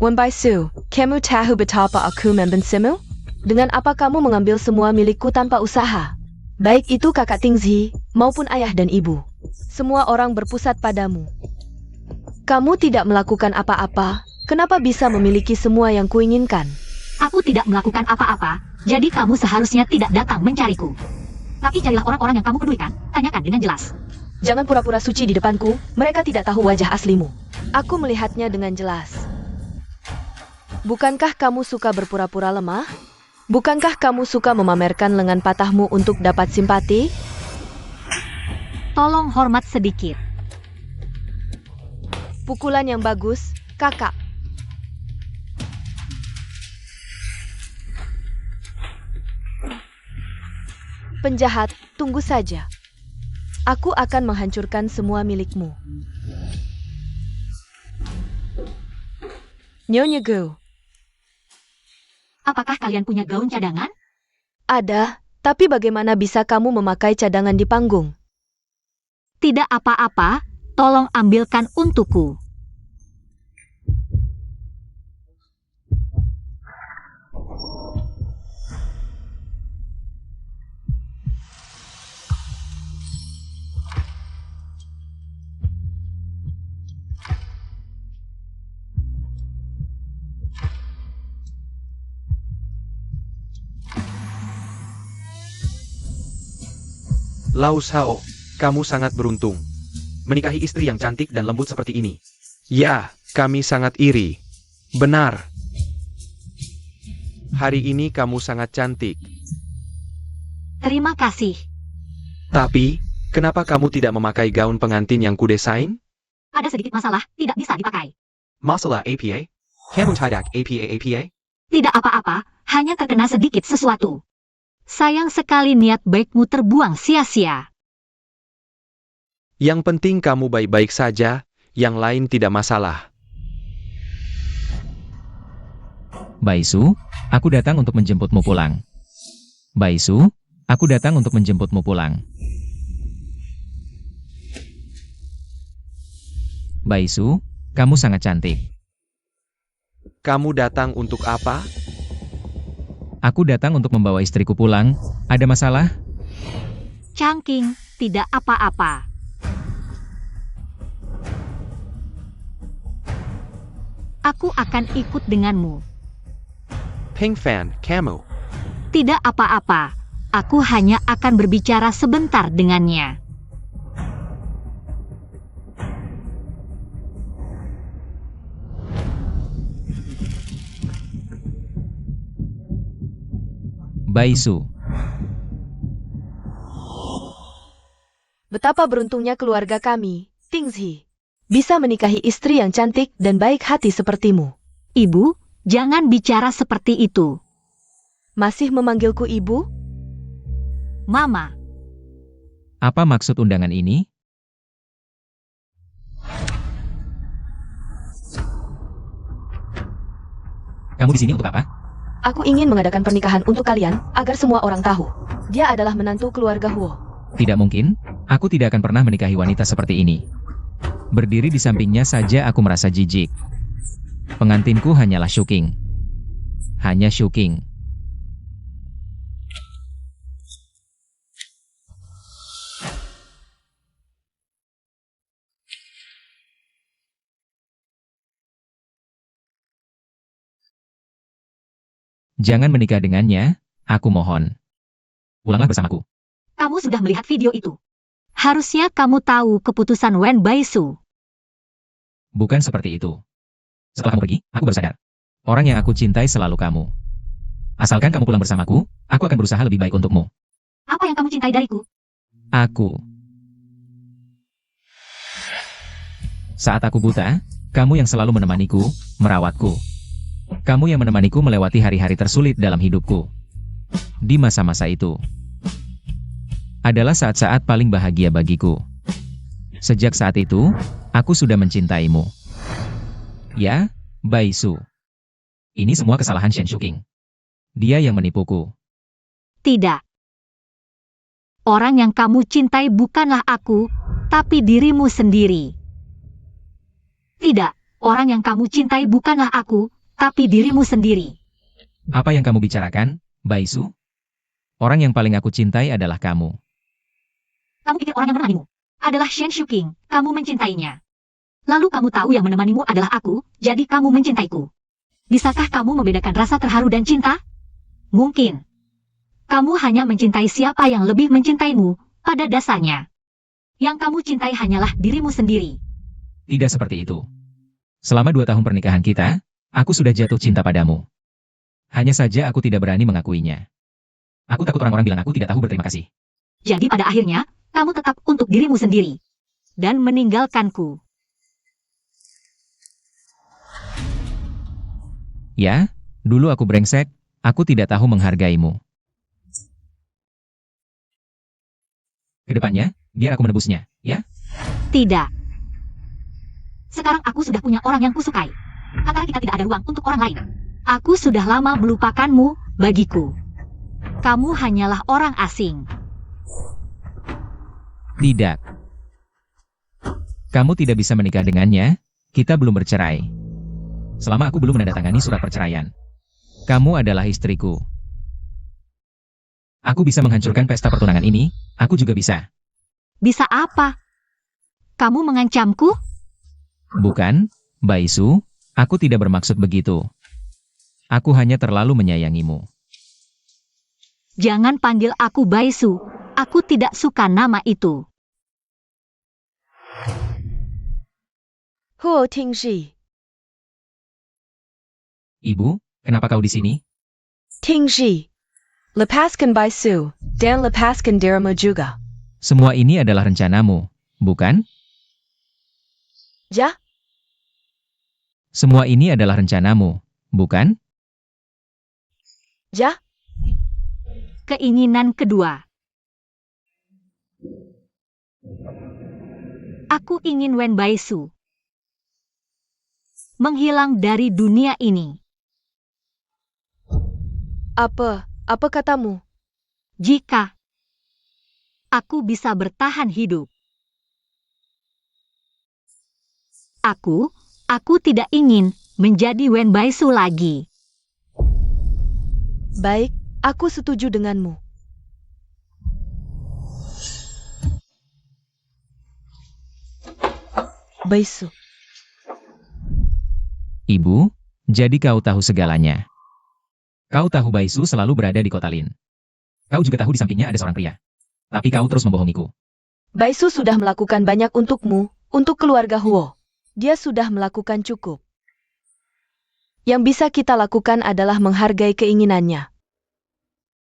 S1: Wen Baisu, kamu tahu betapa aku membencimu? Dengan apa kamu mengambil semua milikku tanpa usaha? Baik itu kakak Tingzi, maupun ayah dan ibu. Semua orang berpusat padamu. Kamu tidak melakukan apa-apa, kenapa bisa memiliki semua yang kuinginkan?
S2: Aku tidak melakukan apa-apa, jadi kamu seharusnya tidak datang mencariku. Tapi carilah orang-orang yang kamu pedulikan, tanyakan dengan jelas.
S1: Jangan pura-pura suci di depanku, mereka tidak tahu wajah aslimu. Aku melihatnya dengan jelas. Bukankah kamu suka berpura-pura lemah? Bukankah kamu suka memamerkan lengan patahmu untuk dapat simpati?
S2: Tolong hormat sedikit.
S1: Pukulan yang bagus, kakak. Penjahat, tunggu saja. Aku akan menghancurkan semua milikmu. Nyonya Gu,
S2: Apakah kalian punya gaun cadangan?
S1: ada, tapi bagaimana bisa kamu memakai cadangan di panggung?
S2: Tidak apa-apa, tolong ambilkan untukku.
S4: Lau Shao, kamu sangat beruntung. Menikahi istri yang cantik dan lembut seperti ini. Ya, kami sangat iri. Benar. Hari ini kamu sangat cantik.
S2: Terima kasih.
S4: Tapi, kenapa kamu tidak memakai gaun pengantin yang kudesain?
S2: Ada sedikit masalah, tidak bisa dipakai.
S4: Masalah APA? Kamu tidak APA?
S2: Tidak apa-apa, hanya terkena sedikit sesuatu. Sayang sekali niat baikmu terbuang sia-sia.
S4: Yang penting kamu baik-baik saja, yang lain tidak masalah.
S3: Baisu, aku datang untuk menjemputmu pulang. Baisu, aku datang untuk menjemputmu pulang. Baisu, kamu sangat cantik.
S4: Kamu datang untuk apa?
S3: Aku datang untuk membawa istriku pulang. Ada masalah?
S2: Changqing, tidak apa-apa. Aku akan ikut denganmu.
S4: Pink Fan, kamu.
S2: Tidak apa-apa. Aku hanya akan berbicara sebentar dengannya.
S3: Baisu.
S1: Betapa beruntungnya keluarga kami, Tingzi, bisa menikahi istri yang cantik dan baik hati sepertimu.
S2: Ibu, jangan bicara seperti itu.
S1: Masih memanggilku ibu?
S2: Mama,
S3: Apa maksud undangan ini? Kamu di sini untuk apa?
S1: Aku ingin mengadakan pernikahan untuk kalian, agar semua orang tahu. Dia adalah menantu keluarga Huo.
S3: Tidak mungkin, aku tidak akan pernah menikahi wanita seperti ini. Berdiri di sampingnya saja aku merasa jijik. Pengantinku hanyalah Shuking. Hanya Shuking. Jangan menikah dengannya, aku mohon. Pulanglah bersamaku.
S2: kamu sudah melihat video itu. Harusnya kamu tahu keputusan Wen Baisu.
S3: Bukan seperti itu. Setelah kamu pergi, aku baru sadar. Orang yang aku cintai selalu kamu. Asalkan kamu pulang bersamaku, aku akan berusaha lebih baik untukmu.
S2: Apa yang kamu cintai dariku?
S3: Aku. Saat aku buta, kamu yang selalu menemaniku, merawatku. Kamu yang menemaniku melewati hari-hari tersulit dalam hidupku. Di masa-masa itu, adalah saat-saat paling bahagia bagiku. Sejak saat itu, aku sudah mencintaimu. Ya, Baisu. Ini semua kesalahan Shen Shuking. Dia yang menipuku.
S2: Tidak. Orang yang kamu cintai bukanlah aku, tapi dirimu sendiri. Tidak, orang yang kamu cintai bukanlah aku, tapi dirimu sendiri.
S3: Apa yang kamu bicarakan, Baisu? Orang yang paling aku cintai adalah kamu.
S2: Kamu pikir orang yang menemanimu adalah Shen Shuking, kamu mencintainya. Lalu kamu tahu yang menemanimu adalah aku, jadi kamu mencintaiku. Bisakah kamu membedakan rasa terharu dan cinta? Mungkin. Kamu hanya mencintai siapa yang lebih mencintaimu, pada dasarnya. Yang kamu cintai hanyalah dirimu sendiri.
S3: Tidak seperti itu. Selama 2 tahun pernikahan kita, aku sudah jatuh cinta padamu. Hanya saja aku tidak berani mengakuinya. Aku takut orang-orang bilang aku tidak tahu berterima kasih.
S2: Jadi pada akhirnya, kamu tetap untuk dirimu sendiri. Dan meninggalkanku.
S3: Ya, dulu aku brengsek, aku tidak tahu menghargaimu. Kedepannya, biar aku menebusnya, ya?
S2: Tidak. Sekarang aku sudah punya orang yang kusukai. Antara kita tidak ada ruang untuk orang lain. Aku sudah lama melupakanmu, bagiku. Kamu hanyalah orang asing.
S3: Tidak. Kamu tidak bisa menikah dengannya, kita belum bercerai. Selama aku belum menandatangani surat perceraian. Kamu adalah istriku. Aku bisa menghancurkan pesta pertunangan ini, aku juga bisa.
S2: Bisa apa? Kamu mengancamku?
S3: Bukan, Baisu, aku tidak bermaksud begitu. Aku hanya terlalu menyayangimu.
S2: Jangan panggil aku Baisu. Aku tidak suka nama itu.
S1: Huo Tingzi.
S3: Ibu, kenapa kau di sini?
S1: Tingzi. Lepaskan Baisu, dan lepaskan dirimu juga.
S3: Semua ini adalah rencanamu, bukan?
S1: Ja?
S3: Semua ini adalah rencanamu, bukan?
S1: Ja?
S2: Keinginan kedua. Aku ingin Wen Baisu menghilang dari dunia ini.
S1: Apa katamu?
S2: Jika aku bisa bertahan hidup. Aku tidak ingin menjadi Wen Baisu lagi.
S1: Baik, aku setuju denganmu. Baisu.
S3: Ibu, jadi kau tahu segalanya. Kau tahu Baisu selalu berada di kota Lin. Kau juga tahu di sampingnya ada seorang pria. Tapi kau terus membohongiku.
S1: Baisu sudah melakukan banyak untukmu, untuk keluarga Huo. Dia sudah melakukan cukup. Yang bisa kita lakukan adalah menghargai keinginannya.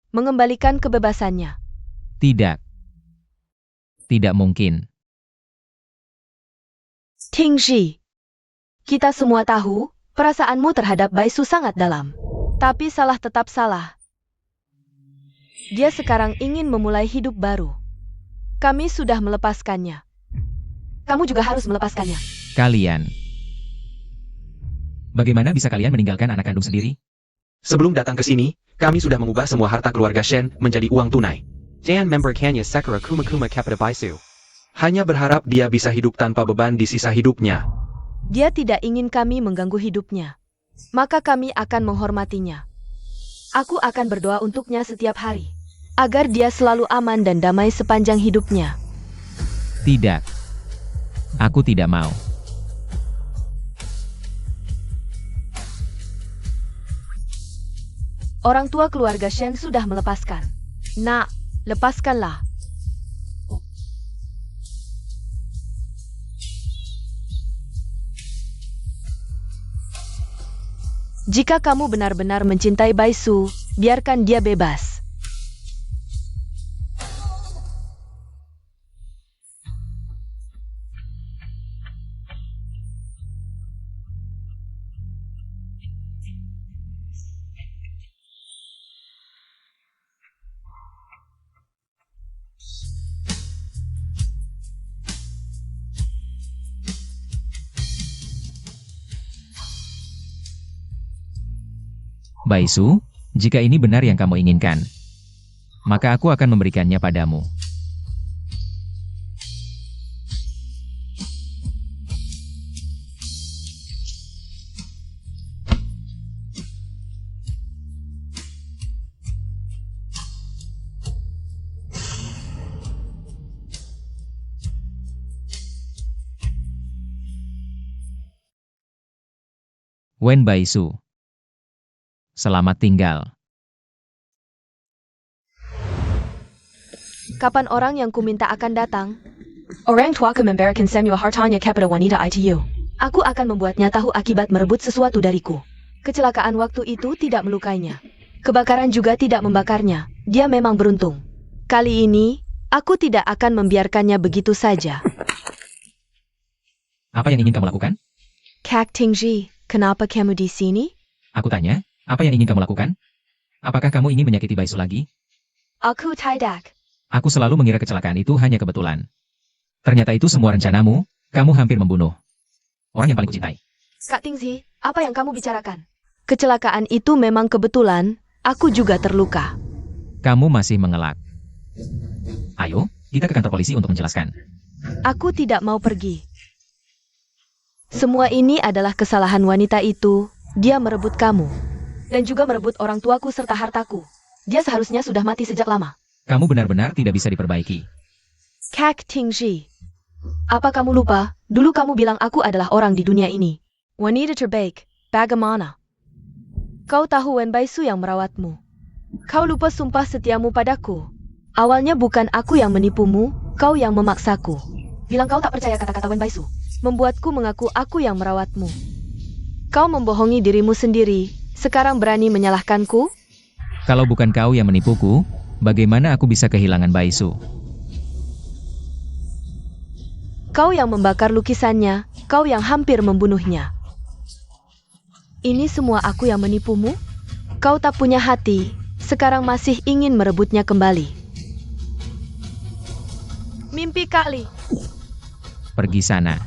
S1: mengembalikan kebebasannya.
S3: Tidak. Tidak mungkin.
S1: Tingji, kita semua tahu, perasaanmu terhadap Baisu sangat dalam. Tapi salah tetap salah. Dia sekarang ingin memulai hidup baru. Kami sudah melepaskannya. Kamu juga harus melepaskannya.
S3: Kalian. Bagaimana bisa kalian meninggalkan anak kandung sendiri?
S4: Sebelum datang ke sini, kami sudah mengubah semua harta keluarga Shen menjadi uang tunai.
S6: Dan member Kanya Sekura Kuma Kuma Kepada Baisu.
S4: Hanya berharap dia bisa hidup tanpa beban di sisa hidupnya.
S1: Dia tidak ingin kami mengganggu hidupnya. Maka kami akan menghormatinya. Aku akan berdoa untuknya setiap hari. Agar dia selalu aman dan damai sepanjang hidupnya.
S3: Tidak. Aku tidak mau.
S1: Orang tua keluarga Shen sudah melepaskan. Nak, lepaskanlah. Jika kamu benar-benar mencintai Baisu, biarkan dia bebas.
S3: Baisu, jika ini benar yang kamu inginkan, maka aku akan memberikannya padamu. Wen Baisu. Selamat tinggal.
S1: Kapan orang yang kuminta akan datang? Orang tuaku memberikan semua hartanya kepada wanita itu. Aku akan membuatnya tahu akibat merebut sesuatu dariku. Kecelakaan waktu itu tidak melukainya. Kebakaran juga tidak membakarnya. Dia memang beruntung. Kali ini, aku tidak akan membiarkannya begitu saja.
S3: Apa yang ingin kamu lakukan?
S1: Kak Tingji, kenapa kamu di sini?
S3: Aku tanya, apa yang ingin kamu lakukan? Apakah kamu ingin menyakiti Baisu lagi?
S1: Aku tidak.
S3: Aku selalu mengira kecelakaan itu hanya kebetulan. Ternyata itu semua rencanamu, kamu hampir membunuh orang yang paling kucintai.
S1: Kak Tingji, apa yang kamu bicarakan? Kecelakaan itu memang kebetulan, aku juga terluka.
S3: Kamu masih mengelak. Ayo, kita ke kantor polisi untuk menjelaskan.
S1: Aku tidak mau pergi. Semua ini adalah kesalahan wanita itu, dia merebut kamu. Dan juga merebut orang tuaku serta hartaku. Dia seharusnya sudah mati sejak lama.
S3: Kamu benar-benar tidak bisa diperbaiki.
S1: Kak Tingji, apa kamu lupa? Dulu kamu bilang aku adalah orang di dunia ini. Wanita terbaik, bagaimana? Kau tahu Wen Baisu yang merawatmu. Kau lupa sumpah setiamu padaku. Awalnya bukan aku yang menipumu, kau yang memaksaku. Bilang kau tak percaya kata-kata Wen Baisu. Membuatku mengaku aku yang merawatmu. Kau membohongi dirimu sendiri. Sekarang berani menyalahkanku?
S3: Kalau bukan kau yang menipuku, bagaimana aku bisa kehilangan Baisu?
S1: Kau yang membakar lukisannya, kau yang hampir membunuhnya. Ini semua aku yang menipumu? Kau tak punya hati, sekarang masih ingin merebutnya kembali. Mimpi kali.
S3: Pergi sana.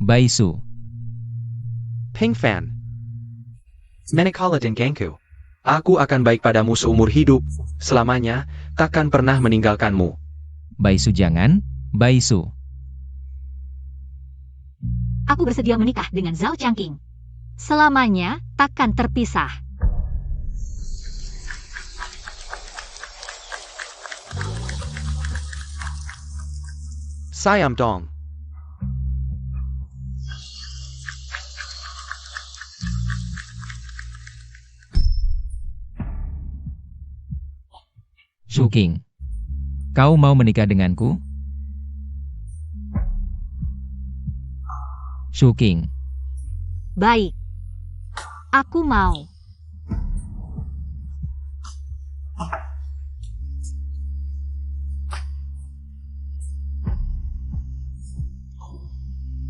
S3: Baisu.
S6: Ping Fan. Menikala dan Gangku.
S4: Aku akan baik padamu seumur hidup, selamanya, takkan pernah meninggalkanmu.
S3: Baisu jangan, Baisu.
S2: Aku bersedia menikah dengan Zhao Changqing. Selamanya takkan terpisah.
S6: Siam Dong.
S3: Shuking, kau mau menikah denganku? Shuking,
S2: Baik. Aku mau.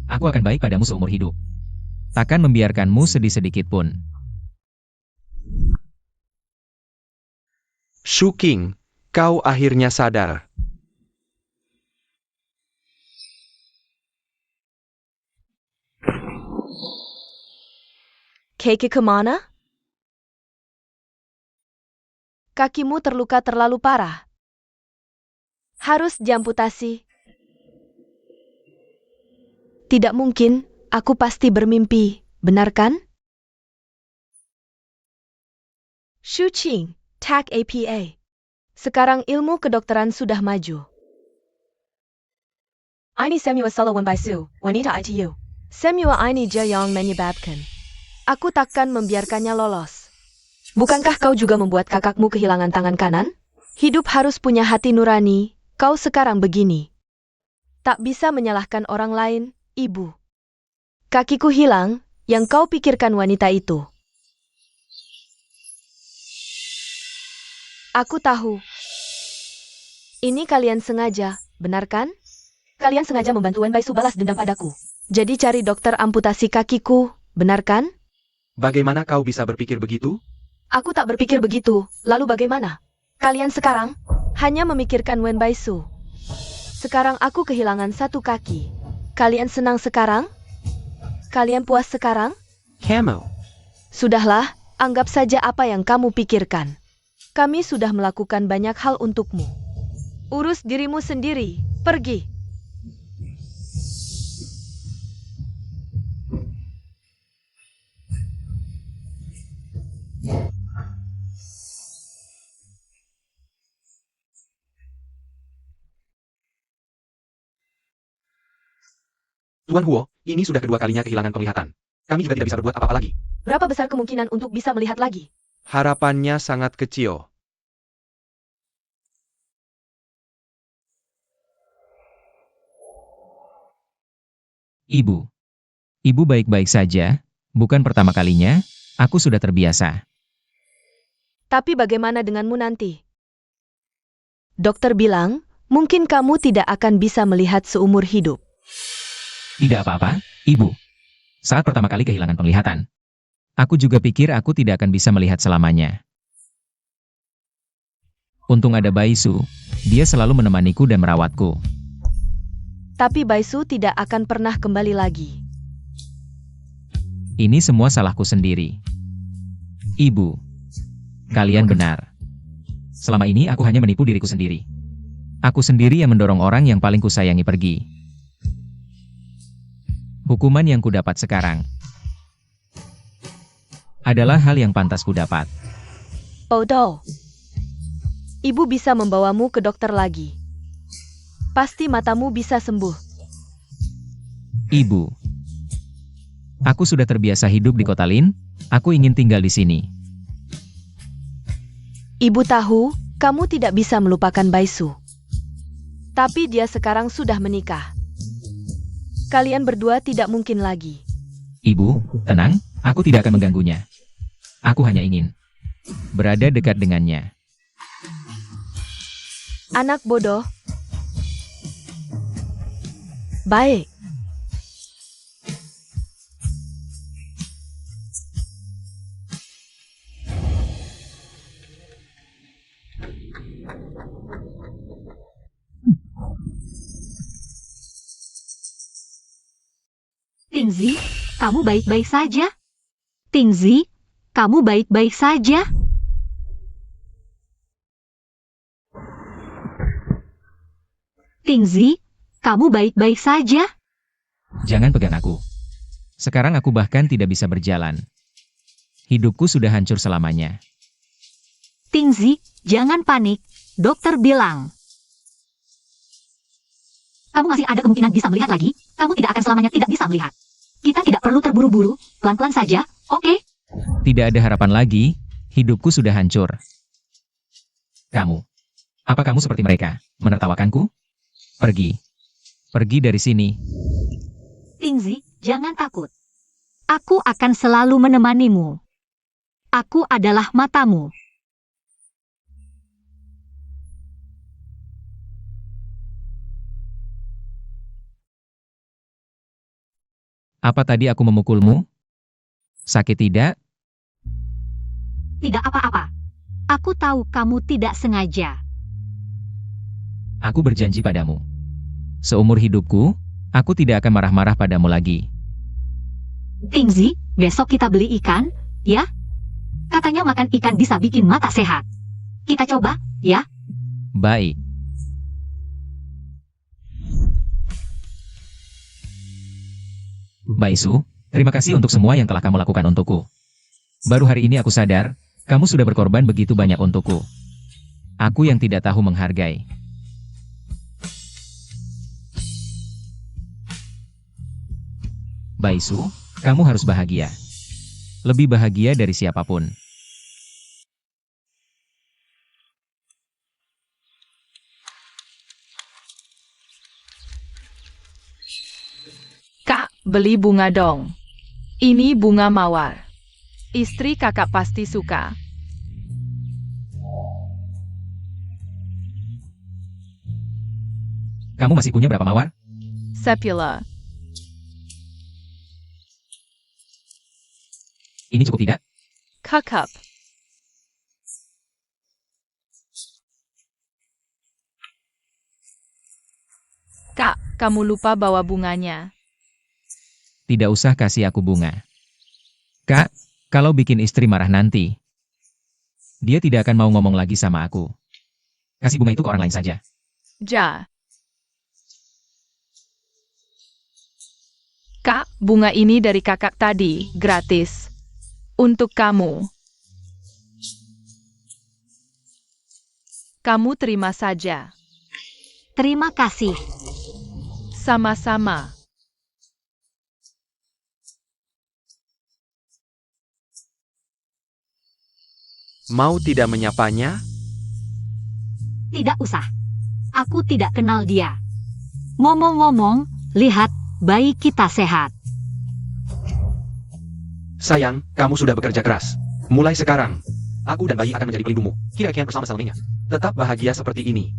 S3: aku akan baik padamu seumur hidup. Takkan membiarkanmu sedih sedikit pun.
S4: Shuking, kau akhirnya sadar.
S1: Keike kemana? Kakimu terluka terlalu parah. Harus diamputasi. Tidak mungkin, aku pasti bermimpi, benar kan? Shuqing, tag APA. Sekarang ilmu kedokteran sudah maju. Ini semua salah Wen Baisu, wanita ITU. Semua ini je yang menyebabkan. Aku takkan membiarkannya lolos. Bukankah kau juga membuat kakakmu kehilangan tangan kanan? Hidup harus punya hati nurani, kau sekarang begini. Tak bisa menyalahkan orang lain, ibu. Kakiku hilang, yang kau pikirkan wanita itu. Aku tahu. Ini kalian sengaja, benar kan? Kalian sengaja membantu Wen Baisu balas dendam padaku. Jadi cari dokter amputasi kakiku, benar kan?
S4: Bagaimana kau bisa berpikir begitu?
S1: Aku tak berpikir begitu, lalu bagaimana? Kalian sekarang hanya memikirkan Wen Baisu. Sekarang aku kehilangan satu kaki. Kalian senang sekarang? Kalian puas sekarang?
S6: Camo.
S1: Sudahlah, anggap saja apa yang kamu pikirkan. Kami sudah melakukan banyak hal untukmu. Urus dirimu sendiri, pergi.
S4: Tuan Huo, ini sudah kedua kalinya kehilangan penglihatan. Kami juga tidak bisa berbuat apa-apa lagi.
S1: Berapa besar kemungkinan untuk bisa melihat lagi?
S4: Harapannya sangat kecil.
S3: Ibu. Ibu baik-baik saja, bukan pertama kalinya, aku sudah terbiasa.
S1: Tapi bagaimana denganmu nanti? Dokter bilang, mungkin kamu tidak akan bisa melihat seumur hidup.
S3: Tidak apa-apa, Ibu. Saat pertama kali kehilangan penglihatan, aku juga pikir aku tidak akan bisa melihat selamanya. Untung ada Baisu, dia selalu menemaniku dan merawatku.
S1: Tapi Baisu tidak akan pernah kembali lagi.
S3: Ini semua salahku sendiri. Ibu, kalian benar. Selama ini aku hanya menipu diriku sendiri. Aku sendiri yang mendorong orang yang paling kusayangi pergi. Hukuman yang kudapat sekarang adalah hal yang pantas kudapat.
S1: Odo, ibu bisa membawamu ke dokter lagi. Pasti matamu bisa sembuh.
S3: Ibu, aku sudah terbiasa hidup di kota Lin, aku ingin tinggal di sini.
S1: Ibu tahu, kamu tidak bisa melupakan Baisu. Tapi dia sekarang sudah menikah. Kalian berdua tidak mungkin lagi.
S3: Ibu, tenang, aku tidak akan mengganggunya. Aku hanya ingin berada dekat dengannya.
S1: Anak bodoh. Baik.
S2: Tingzi, kamu baik-baik saja? Tingzi, kamu baik-baik saja? Tingzi, kamu baik-baik saja?
S3: Jangan pegang aku. Sekarang aku bahkan tidak bisa berjalan. Hidupku sudah hancur selamanya.
S2: Tingzi, jangan panik. Dokter bilang. Kamu masih ada kemungkinan bisa melihat lagi. Kamu tidak akan selamanya tidak bisa melihat. Kita tidak perlu terburu-buru. Pelan-pelan saja, oke?
S3: Tidak ada harapan lagi, hidupku sudah hancur. Kamu. Apa kamu seperti mereka, menertawakanku? Pergi. Pergi dari sini.
S2: Tingzi, jangan takut. Aku akan selalu menemanimu. Aku adalah matamu.
S3: Apa tadi aku memukulmu? Sakit tidak?
S2: Tidak apa-apa. Aku tahu kamu tidak sengaja.
S3: Aku berjanji padamu. Seumur hidupku, aku tidak akan marah-marah padamu lagi.
S2: Tingzi, besok kita beli ikan, ya? Katanya makan ikan bisa bikin mata sehat. Kita coba, ya?
S3: Baik. Baisu, terima kasih untuk semua yang telah kamu lakukan untukku. Baru hari ini aku sadar, kamu sudah berkorban begitu banyak untukku. Aku yang tidak tahu menghargai. Baisu, kamu harus bahagia. Lebih bahagia dari siapapun.
S5: Kak, beli bunga dong. Ini bunga mawar. Istri kakak pasti suka.
S3: Kamu masih punya berapa mawar?
S5: Sepula.
S3: Ini cukup tidak?
S5: Kakak. Kak, kamu lupa bawa bunganya.
S3: Tidak usah kasih aku bunga. Kak, kalau bikin istri marah nanti, dia tidak akan mau ngomong lagi sama aku. Kasih bunga itu ke orang lain saja.
S5: Ja. Kak, bunga ini dari kakak tadi, gratis. Untuk kamu. Kamu terima saja.
S2: Terima kasih.
S5: Sama-sama.
S4: Mau tidak menyapanya?
S2: Tidak usah. Aku tidak kenal dia. Ngomong-ngomong, lihat, bayi kita sehat.
S4: Sayang, kamu sudah bekerja keras. Mulai sekarang, aku dan bayi akan menjadi pelindungmu. Kira-kira bersama selamanya. Tetap bahagia seperti ini.